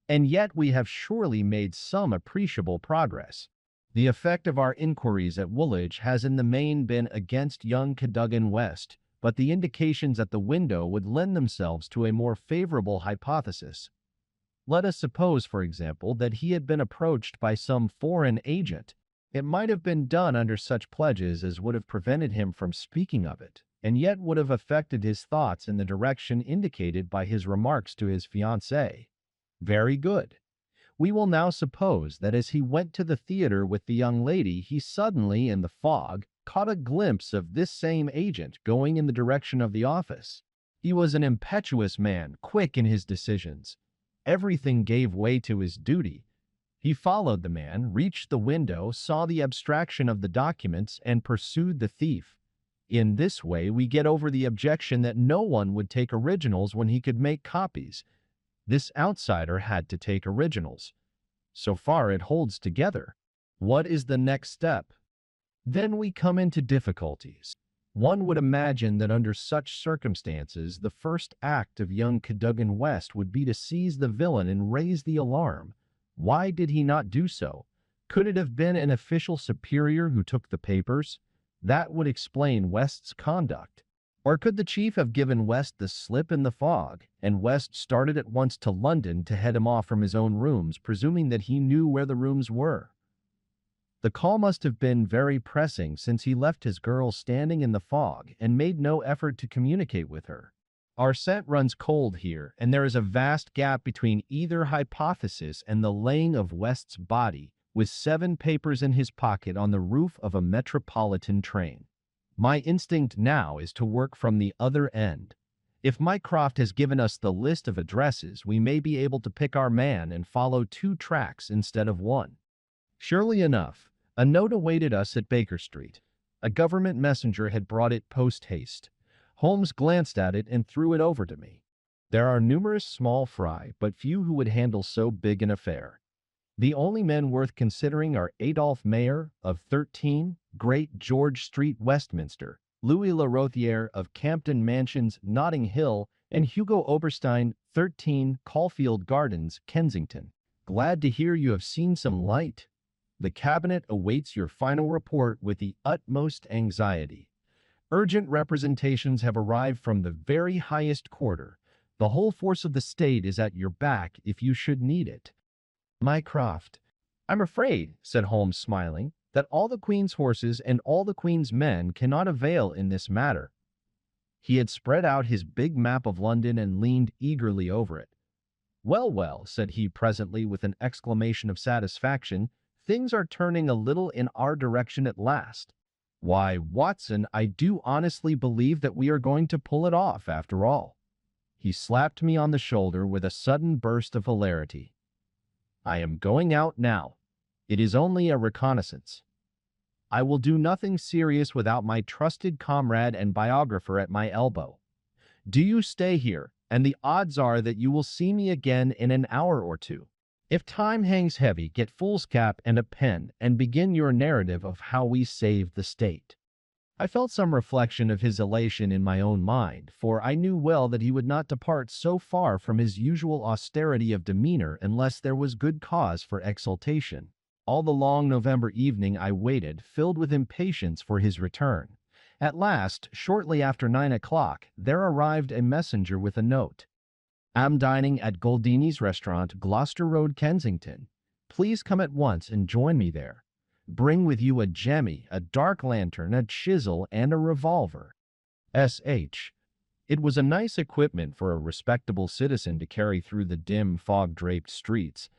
And yet we have surely made some appreciable progress. The effect of our inquiries at Woolwich has in the main been against young Cadogan West, but the indications at the window would lend themselves to a more favorable hypothesis. Let us suppose, for example, that he had been approached by some foreign agent. It might have been done under such pledges as would have prevented him from speaking of it, and yet would have affected his thoughts in the direction indicated by his remarks to his fiancée. Very good. We will now suppose that as he went to the theater with the young lady, he suddenly, in the fog, caught a glimpse of this same agent going in the direction of the office. He was an impetuous man, quick in his decisions. Everything gave way to his duty. He followed the man, reached the window, saw the abstraction of the documents, and pursued the thief. In this way, we get over the objection that no one would take originals when he could make copies. This outsider had to take originals. So far it holds together. What is the next step? Then we come into difficulties. One would imagine that under such circumstances, the first act of young Cadogan West would be to seize the villain and raise the alarm. Why did he not do so? Could it have been an official superior who took the papers? That would explain West's conduct. Or could the chief have given West the slip in the fog, and West started at once to London to head him off from his own rooms, presuming that he knew where the rooms were? The call must have been very pressing since he left his girl standing in the fog and made no effort to communicate with her. Our scent runs cold here, and there is a vast gap between either hypothesis and the laying of West's body, with 7 papers in his pocket on the roof of a metropolitan train. My instinct now is to work from the other end. If Mycroft has given us the list of addresses, we may be able to pick our man and follow 2 tracks instead of 1. Surely enough, a note awaited us at Baker Street. A government messenger had brought it post-haste. Holmes glanced at it and threw it over to me. There are numerous small fry, but few who would handle so big an affair. The only men worth considering are Adolphe Mayer, of 13, Great George Street, Westminster, Louis Larothier of Campden Mansions, Notting Hill, and Hugo Oberstein, 13, Caulfield Gardens, Kensington. Glad to hear you have seen some light. The cabinet awaits your final report with the utmost anxiety. Urgent representations have arrived from the very highest quarter. The whole force of the state is at your back if you should need it. Mycroft. I'm afraid, said Holmes, smiling, that all the Queen's horses and all the Queen's men cannot avail in this matter. He had spread out his big map of London and leaned eagerly over it. Well, well, said he presently with an exclamation of satisfaction, things are turning a little in our direction at last. Why, Watson, I do honestly believe that we are going to pull it off after all. He slapped me on the shoulder with a sudden burst of hilarity. I am going out now. It is only a reconnaissance. I will do nothing serious without my trusted comrade and biographer at my elbow. Do you stay here, and the odds are that you will see me again in an hour or 2. If time hangs heavy, get foolscap and a pen and begin your narrative of how we saved the state. I felt some reflection of his elation in my own mind, for I knew well that he would not depart so far from his usual austerity of demeanor unless there was good cause for exultation. All the long November evening I waited, filled with impatience for his return. At last, shortly after 9 o'clock, there arrived a messenger with a note. Am dining at Goldini's restaurant, Gloucester Road, Kensington. Please come at once and join me there. Bring with you a jemmy, a dark lantern, a chisel, and a revolver. S.H. It was a nice equipment for a respectable citizen to carry through the dim, fog-draped streets.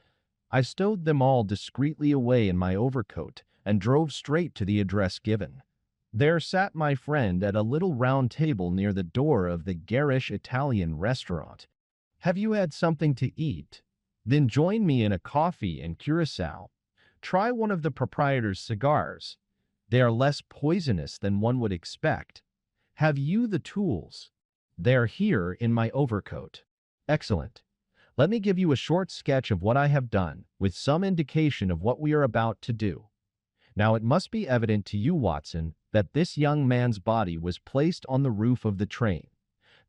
I stowed them all discreetly away in my overcoat and drove straight to the address given. There sat my friend at a little round table near the door of the garish Italian restaurant. Have you had something to eat? Then join me in a coffee and curacao. Try one of the proprietor's cigars. They are less poisonous than one would expect. Have you the tools? They're here in my overcoat. Excellent. Let me give you a short sketch of what I have done, with some indication of what we are about to do. Now it must be evident to you, Watson, that this young man's body was placed on the roof of the train.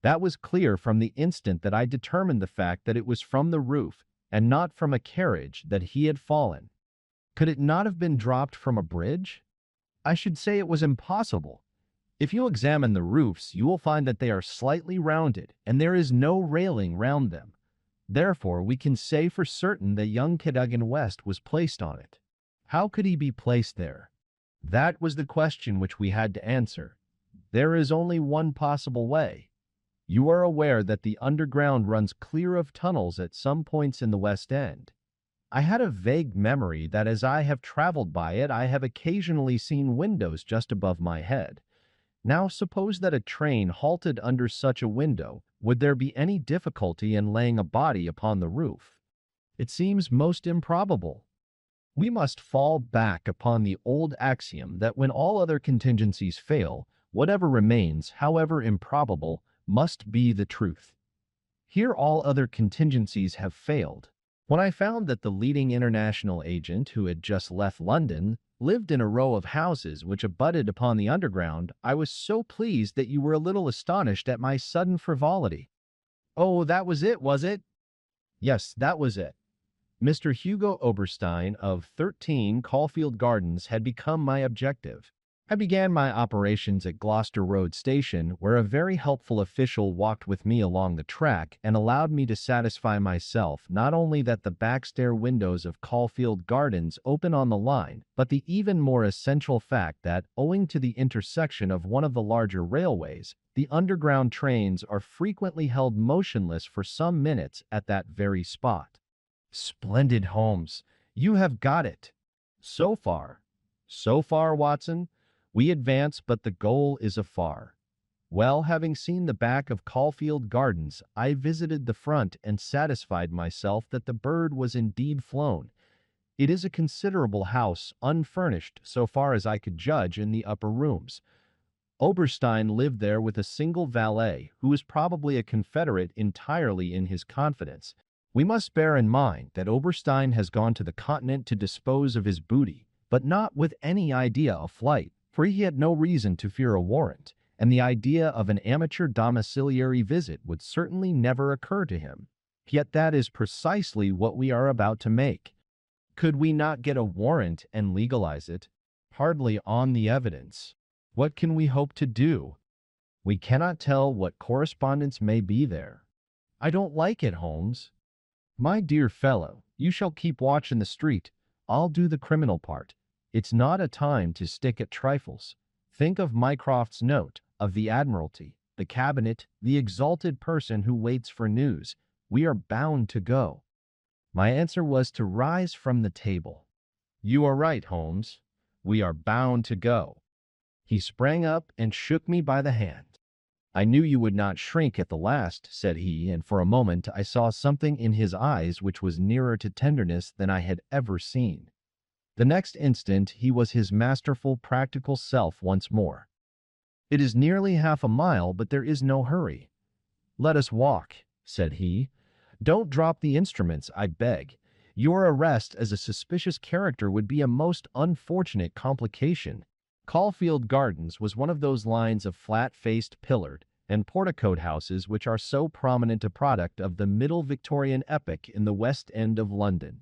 That was clear from the instant that I determined the fact that it was from the roof, and not from a carriage, that he had fallen. Could it not have been dropped from a bridge? I should say it was impossible. If you examine the roofs, you will find that they are slightly rounded, and there is no railing round them. Therefore, we can say for certain that young Cadogan West was placed on it. How could he be placed there? That was the question which we had to answer. There is only one possible way. You are aware that the underground runs clear of tunnels at some points in the West End. I had a vague memory that as I have traveled by it, I have occasionally seen windows just above my head. Now suppose that a train halted under such a window. Would there be any difficulty in laying a body upon the roof? It seems most improbable. We must fall back upon the old axiom that when all other contingencies fail, whatever remains, however improbable, must be the truth. Here all other contingencies have failed. When I found that the leading international agent who had just left London, lived in a row of houses which abutted upon the underground. I was so pleased that you were a little astonished at my sudden frivolity." "Oh, that was it, was it?" "Yes, that was it." Mr. Hugo Oberstein of 13 Caulfield Gardens had become my objective. I began my operations at Gloucester Road Station, where a very helpful official walked with me along the track and allowed me to satisfy myself not only that the backstair windows of Caulfield Gardens open on the line, but the even more essential fact that, owing to the intersection of one of the larger railways, the underground trains are frequently held motionless for some minutes at that very spot. "Splendid, Holmes. You have got it." "So far. So far, Watson. We advance, but the goal is afar." Well, having seen the back of Caulfield Gardens, I visited the front and satisfied myself that the bird was indeed flown. It is a considerable house, unfurnished so far as I could judge in the upper rooms. Oberstein lived there with a single valet, who was probably a confederate entirely in his confidence. We must bear in mind that Oberstein has gone to the continent to dispose of his booty, but not with any idea of flight, for he had no reason to fear a warrant, and the idea of an amateur domiciliary visit would certainly never occur to him. Yet that is precisely what we are about to make. Could we not get a warrant and legalize it? Hardly on the evidence. What can we hope to do? We cannot tell what correspondence may be there. I don't like it, Holmes. My dear fellow, you shall keep watch in the street. I'll do the criminal part. It's not a time to stick at trifles. Think of Mycroft's note, of the Admiralty, the Cabinet, the exalted person who waits for news. We are bound to go. My answer was to rise from the table. You are right, Holmes. We are bound to go. He sprang up and shook me by the hand. I knew you would not shrink at the last, said he, and for a moment I saw something in his eyes which was nearer to tenderness than I had ever seen. The next instant he was his masterful, practical self once more. "It is nearly half a mile, but there is no hurry." "Let us walk," said he. "Don't drop the instruments, I beg. Your arrest as a suspicious character would be a most unfortunate complication." Caulfield Gardens was one of those lines of flat-faced, pillared, and porticoed houses which are so prominent a product of the Middle Victorian epoch in the West End of London.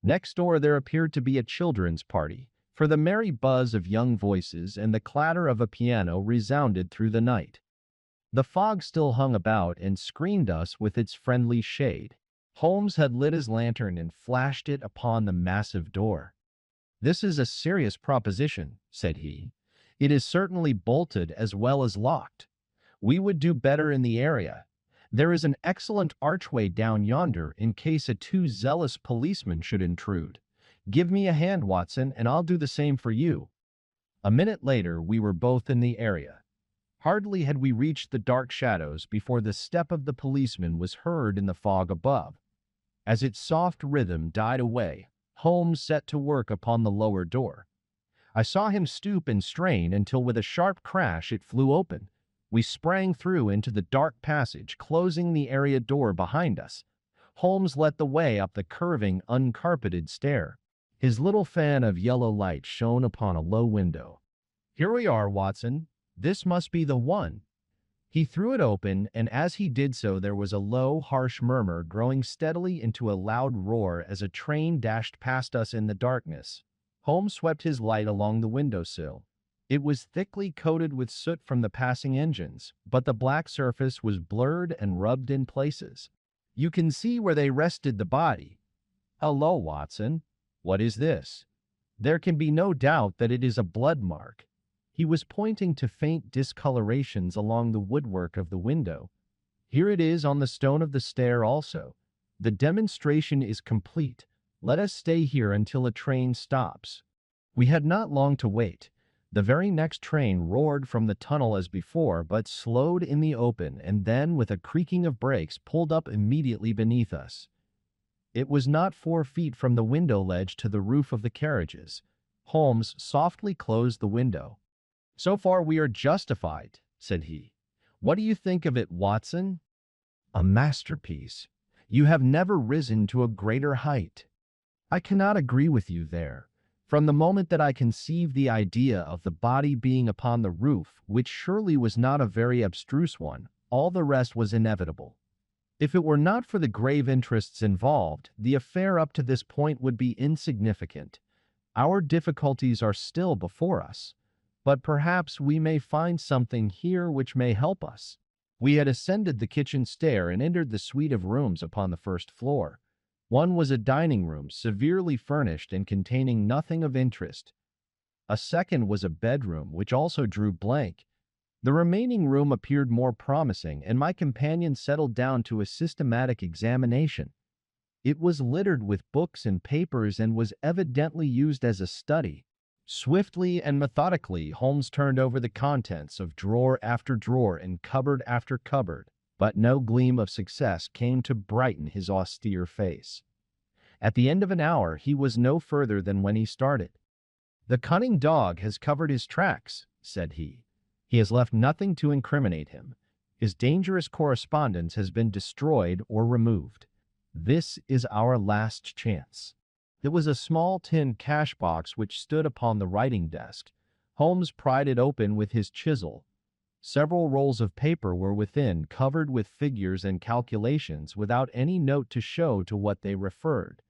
Next door there appeared to be a children's party, for the merry buzz of young voices and the clatter of a piano resounded through the night. The fog still hung about and screened us with its friendly shade. Holmes had lit his lantern and flashed it upon the massive door. "This is a serious proposition," said he. "It is certainly bolted as well as locked. We would do better in the area. There is an excellent archway down yonder in case a too zealous policeman should intrude. Give me a hand, Watson, and I'll do the same for you." A minute later we were both in the area. Hardly had we reached the dark shadows before the step of the policeman was heard in the fog above. As its soft rhythm died away, Holmes set to work upon the lower door. I saw him stoop and strain until with a sharp crash it flew open. We sprang through into the dark passage, closing the area door behind us. Holmes led the way up the curving, uncarpeted stair. His little fan of yellow light shone upon a low window. "Here we are, Watson. This must be the one." He threw it open, and as he did so there was a low, harsh murmur growing steadily into a loud roar as a train dashed past us in the darkness. Holmes swept his light along the windowsill. It was thickly coated with soot from the passing engines, but the black surface was blurred and rubbed in places. "You can see where they rested the body. Hello, Watson. What is this? There can be no doubt that it is a blood mark." He was pointing to faint discolorations along the woodwork of the window. "Here it is on the stone of the stair also. The demonstration is complete. Let us stay here until a train stops." We had not long to wait. The very next train roared from the tunnel as before, but slowed in the open and then, with a creaking of brakes, pulled up immediately beneath us. It was not 4 feet from the window ledge to the roof of the carriages. Holmes softly closed the window. "So far we are justified," said he. "What do you think of it, Watson?" "A masterpiece. You have never risen to a greater height." "I cannot agree with you there. From the moment that I conceived the idea of the body being upon the roof, which surely was not a very abstruse one, all the rest was inevitable. If it were not for the grave interests involved, the affair up to this point would be insignificant. Our difficulties are still before us, but perhaps we may find something here which may help us. We had ascended the kitchen stair and entered the suite of rooms upon the first floor. One was a dining room, severely furnished and containing nothing of interest. A second was a bedroom, which also drew blank. The remaining room appeared more promising, and my companion settled down to a systematic examination. It was littered with books and papers and was evidently used as a study. Swiftly and methodically, Holmes turned over the contents of drawer after drawer and cupboard after cupboard, but no gleam of success came to brighten his austere face. At the end of an hour, he was no further than when he started. "The cunning dog has covered his tracks," said he. "He has left nothing to incriminate him. His dangerous correspondence has been destroyed or removed. This is our last chance." It was a small tin cash box which stood upon the writing desk. Holmes pried it open with his chisel. Several rolls of paper were within, covered with figures and calculations without any note to show to what they referred.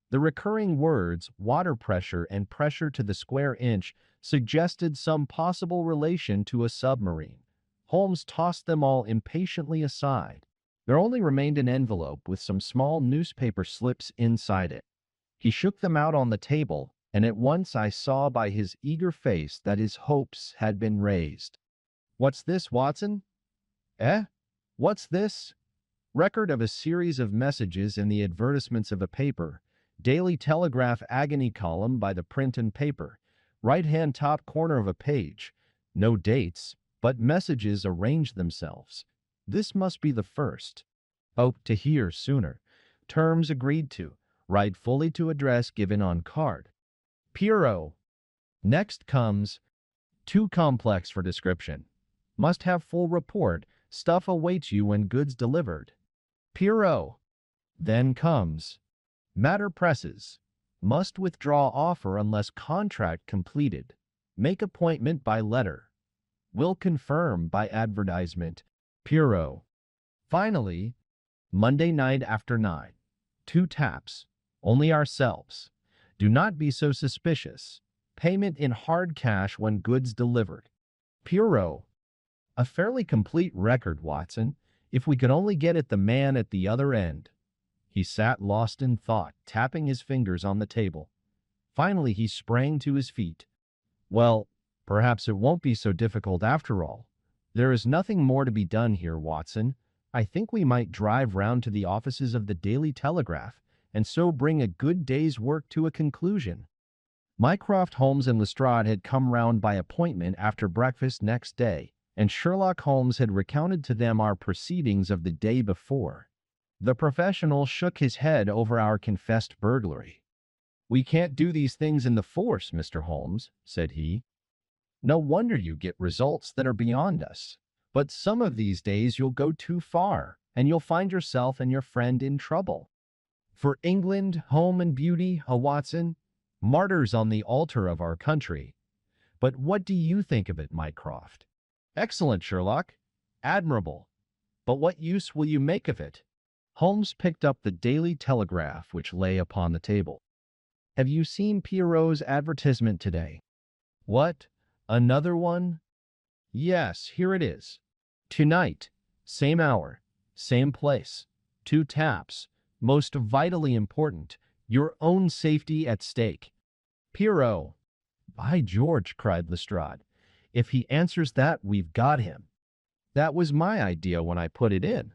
The recurring words, water pressure and pressure to the square inch, suggested some possible relation to a submarine. Holmes tossed them all impatiently aside. There only remained an envelope with some small newspaper slips inside it. He shook them out on the table, and at once I saw by his eager face that his hopes had been raised. "What's this, Watson?" "Eh? What's this?" "Record of a series of messages in the advertisements of a paper. Daily Telegraph agony column by the print and paper. Right-hand top corner of a page. No dates, but messages arrange themselves. This must be the first. Hope to hear sooner. Terms agreed to. Write fully to address given on card. Pierrot." Next comes, "Too complex for description. Must have full report. Stuff awaits you when goods delivered. Pierrot." Then comes, "Matter presses. Must withdraw offer unless contract completed. Make appointment by letter. Will confirm by advertisement. Pierrot." Finally, "Monday night after 9. 2 taps. Only ourselves. Do not be so suspicious. Payment in hard cash when goods delivered. Pierrot." A fairly complete record, Watson, if we could only get at the man at the other end. He sat lost in thought, tapping his fingers on the table. Finally, he sprang to his feet. "Well, perhaps it won't be so difficult after all. There is nothing more to be done here, Watson. I think we might drive round to the offices of the Daily Telegraph, and so bring a good day's work to a conclusion." Mycroft, Holmes, and Lestrade had come round by appointment after breakfast next day, and Sherlock Holmes had recounted to them our proceedings of the day before. The professional shook his head over our confessed burglary. "We can't do these things in the force, Mr. Holmes," said he. "No wonder you get results that are beyond us. But some of these days you'll go too far, and you'll find yourself and your friend in trouble. For England, home and beauty, Watson, martyrs on the altar of our country. But what do you think of it, Mycroft?" "Excellent, Sherlock. Admirable. But what use will you make of it?" Holmes picked up the Daily Telegraph which lay upon the table. "Have you seen Pierrot's advertisement today?" "What? Another one?" "Yes, here it is. Tonight, same hour, same place. 2 taps. Most vitally important. Your own safety at stake. Pierrot." "By George," cried Lestrade. "If he answers that, we've got him. That was my idea when I put it in.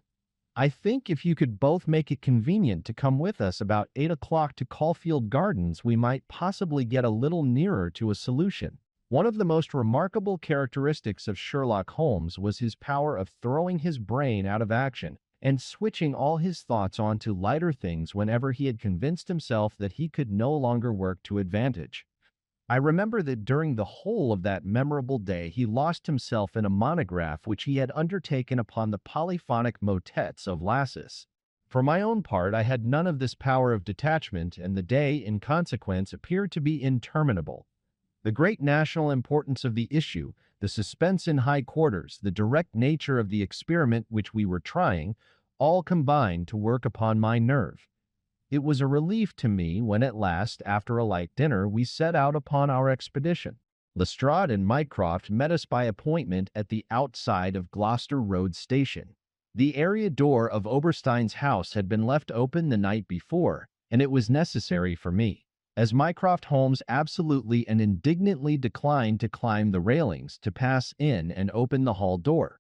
I think if you could both make it convenient to come with us about 8 o'clock to Caulfield Gardens, we might possibly get a little nearer to a solution." One of the most remarkable characteristics of Sherlock Holmes was his power of throwing his brain out of action and switching all his thoughts on to lighter things whenever he had convinced himself that he could no longer work to advantage. I remember that during the whole of that memorable day he lost himself in a monograph which he had undertaken upon the polyphonic motets of Lassus. For my own part, I had none of this power of detachment, and the day, in consequence, appeared to be interminable. The great national importance of the issue, the suspense in high quarters, the direct nature of the experiment which we were trying, all combined to work upon my nerve. It was a relief to me when at last, after a light dinner, we set out upon our expedition. Lestrade and Mycroft met us by appointment at the outside of Gloucester Road Station. The area door of Oberstein's house had been left open the night before, and it was necessary for me, as Mycroft Holmes absolutely and indignantly declined to climb the railings, to pass in and open the hall door.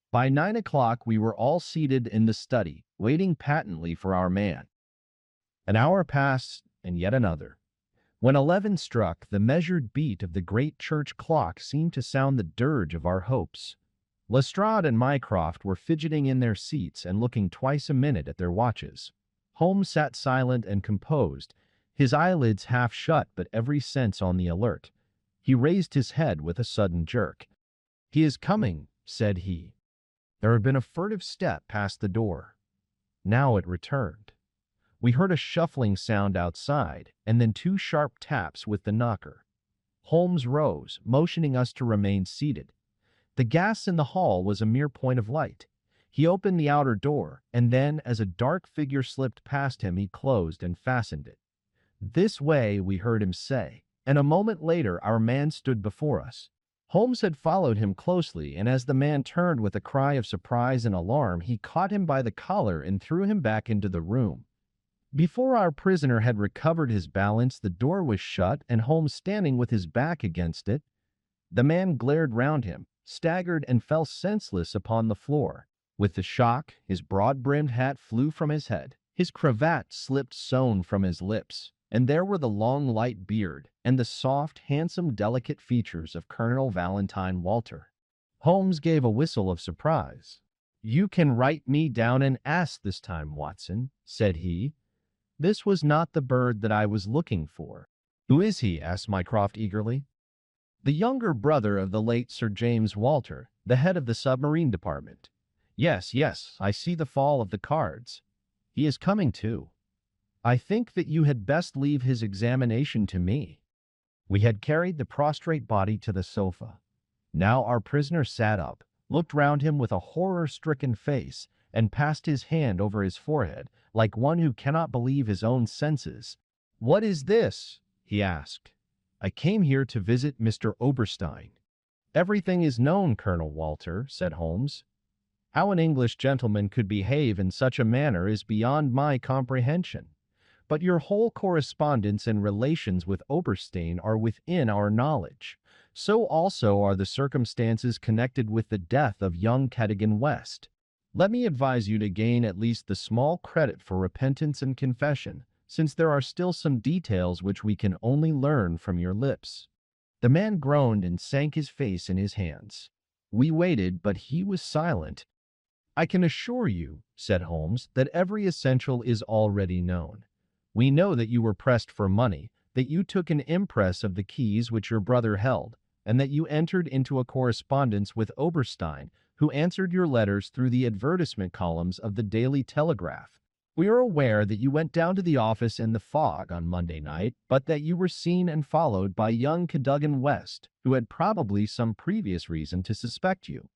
By 9 o'clock we were all seated in the study, waiting patently for our man. An hour passed, and yet another. When 11 struck, the measured beat of the great church clock seemed to sound the dirge of our hopes. Lestrade and Mycroft were fidgeting in their seats and looking twice a minute at their watches. Holmes sat silent and composed, his eyelids half shut but every sense on the alert. He raised his head with a sudden jerk. "He is coming," said he. There had been a furtive step past the door. Now it returned. We heard a shuffling sound outside, and then 2 sharp taps with the knocker. Holmes rose, motioning us to remain seated. The gas in the hall was a mere point of light. He opened the outer door, and then, as a dark figure slipped past him, he closed and fastened it. "This way," we heard him say, and a moment later our man stood before us. Holmes had followed him closely, and as the man turned with a cry of surprise and alarm, he caught him by the collar and threw him back into the room. Before our prisoner had recovered his balance, the door was shut, and Holmes standing with his back against it. The man glared round him, staggered, and fell senseless upon the floor. With the shock, his broad-brimmed hat flew from his head, his cravat slipped sewn from his lips, and there were the long light beard and the soft, handsome, delicate features of Colonel Valentine Walter. Holmes gave a whistle of surprise. "You can write me down an ass this time, Watson," said he. "This was not the bird that I was looking for." "Who is he?" asked Mycroft eagerly. "The younger brother of the late Sir James Walter, the head of the submarine department." Yes, I see the fall of the cards. He is coming too. I think that you had best leave his examination to me." We had carried the prostrate body to the sofa. Now our prisoner sat up, looked round him with a horror-stricken face, and passed his hand over his forehead, like one who cannot believe his own senses. "What is this?" he asked. "I came here to visit Mr. Oberstein." "Everything is known, Colonel Walter," said Holmes. "How an English gentleman could behave in such a manner is beyond my comprehension. But your whole correspondence and relations with Oberstein are within our knowledge. So also are the circumstances connected with the death of young Cadogan West. Let me advise you to gain at least the small credit for repentance and confession, since there are still some details which we can only learn from your lips." The man groaned and sank his face in his hands. We waited, but he was silent. "I can assure you," said Holmes, "that every essential is already known. We know that you were pressed for money, that you took an impress of the keys which your brother held, and that you entered into a correspondence with Oberstein, who answered your letters through the advertisement columns of the Daily Telegraph. We are aware that you went down to the office in the fog on Monday night, but that you were seen and followed by young Cadogan West, who had probably some previous reason to suspect you.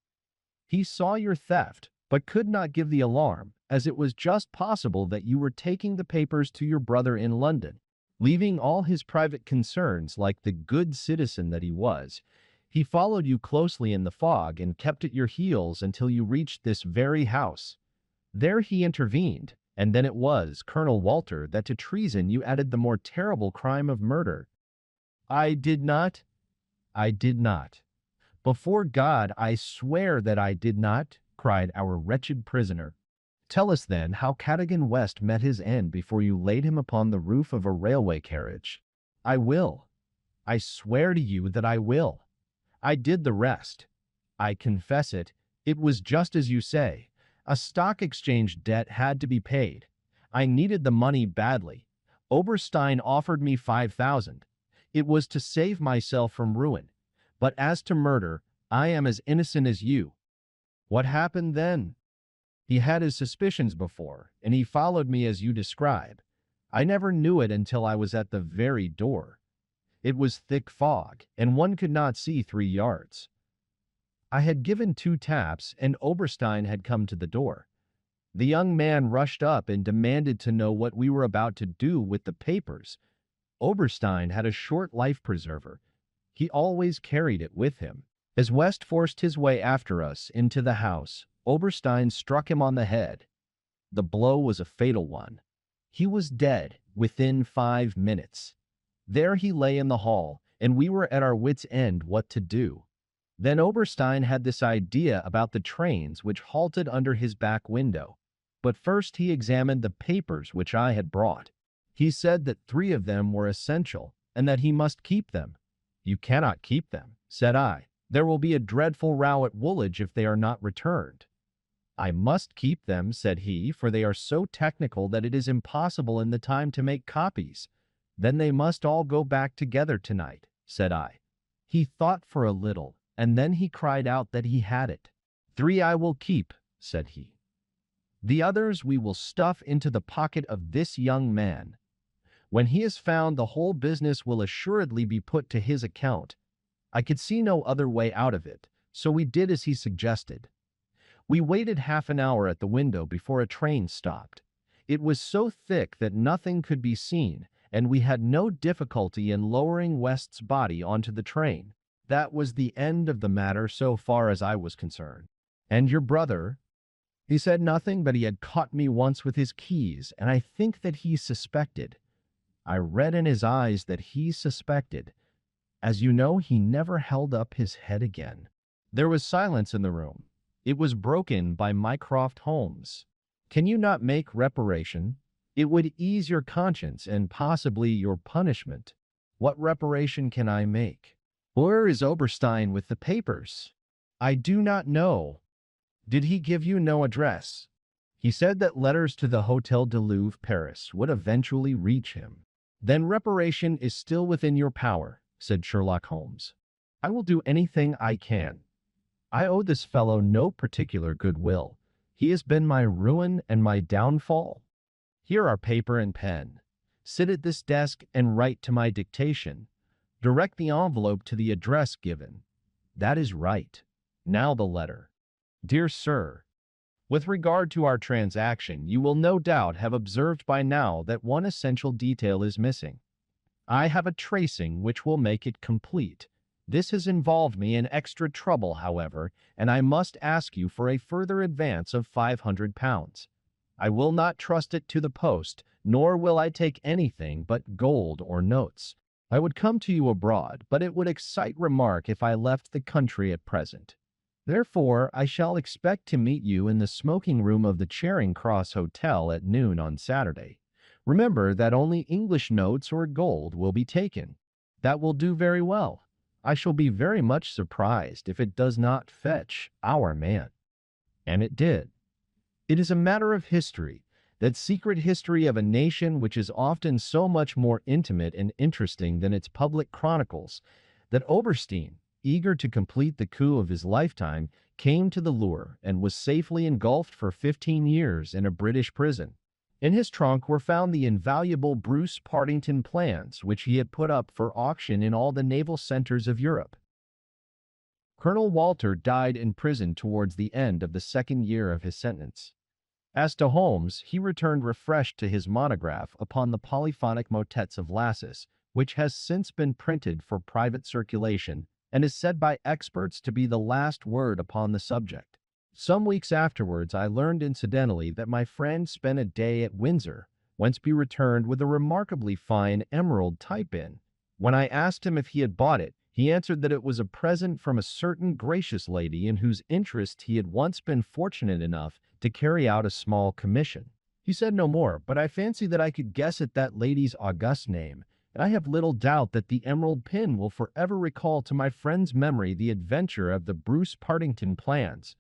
He saw your theft, but could not give the alarm, as it was just possible that you were taking the papers to your brother in London. Leaving all his private concerns, like the good citizen that he was, he followed you closely in the fog and kept at your heels until you reached this very house. There he intervened, and then it was, Colonel Walter, that to treason you added the more terrible crime of murder." I did not. Before God, I swear that I did not," cried our wretched prisoner. "Tell us, then, how Cadogan West met his end before you laid him upon the roof of a railway carriage." "I will. I swear to you that I will. I did the rest. I confess it. It was just as you say. A stock exchange debt had to be paid. I needed the money badly. Oberstein offered me 5,000. It was to save myself from ruin. But as to murder, I am as innocent as you." "What happened then?" He had his suspicions before, and he followed me as you describe. I never knew it until I was at the very door. It was thick fog, and one could not see 3 yards. I had given 2 taps, and Oberstein had come to the door. The young man rushed up and demanded to know what we were about to do with the papers. Oberstein had a short life preserver. He always carried it with him. As West forced his way after us into the house, Oberstein struck him on the head. The blow was a fatal one. He was dead within 5 minutes. There he lay in the hall, and we were at our wits' end what to do. Then Oberstein had this idea about the trains which halted under his back window. But first he examined the papers which I had brought. He said that 3 of them were essential, and that he must keep them. "You cannot keep them," said I. "There will be a dreadful row at Woolwich if they are not returned." "I must keep them," said he, "for they are so technical that it is impossible in the time to make copies." "Then they must all go back together tonight," said I. He thought for a little, and then he cried out that he had it. "3 I will keep," said he. "The others we will stuff into the pocket of this young man. When he is found, the whole business will assuredly be put to his account." I could see no other way out of it, so we did as he suggested. We waited half an hour at the window before a train stopped. It was so thick that nothing could be seen, and we had no difficulty in lowering West's body onto the train. That was the end of the matter so far as I was concerned. "And your brother?" He said nothing, but he had caught me once with his keys, and I think that he suspected. I read in his eyes that he suspected. As you know, he never held up his head again. There was silence in the room. It was broken by Mycroft Holmes. "Can you not make reparation? It would ease your conscience and possibly your punishment." "What reparation can I make?" "Where is Oberstein with the papers?" "I do not know." "Did he give you no address?" "He said that letters to the Hotel du Louvre, Paris, would eventually reach him." "Then reparation is still within your power," said Sherlock Holmes. "I will do anything I can. I owe this fellow no particular goodwill. He has been my ruin and my downfall. Here are paper and pen. Sit at this desk and write to my dictation. Direct the envelope to the address given." "That is right. Now the letter." "Dear Sir, with regard to our transaction, you will no doubt have observed by now that one essential detail is missing. I have a tracing which will make it complete. This has involved me in extra trouble, however, and I must ask you for a further advance of £500. I will not trust it to the post, nor will I take anything but gold or notes. I would come to you abroad, but it would excite remark if I left the country at present. Therefore, I shall expect to meet you in the smoking room of the Charing Cross Hotel at noon on Saturday. Remember that only English notes or gold will be taken." "That will do very well. I shall be very much surprised if it does not fetch our man." And it did. It is a matter of history, that secret history of a nation which is often so much more intimate and interesting than its public chronicles, that Oberstein, eager to complete the coup of his lifetime, came to the lure and was safely engulfed for 15 years in a British prison. In his trunk were found the invaluable Bruce-Partington plans, which he had put up for auction in all the naval centers of Europe. Colonel Walter died in prison towards the end of the 2nd year of his sentence. As to Holmes, he returned refreshed to his monograph upon the polyphonic motets of Lassus, which has since been printed for private circulation, and is said by experts to be the last word upon the subject. Some weeks afterwards I learned incidentally that my friend spent a day at Windsor, whence he returned with a remarkably fine emerald tie-pin. When I asked him if he had bought it, he answered that it was a present from a certain gracious lady in whose interest he had once been fortunate enough to carry out a small commission. He said no more, but I fancy that I could guess at that lady's august name, and I have little doubt that the emerald pin will forever recall to my friend's memory the adventure of the Bruce-Partington plans,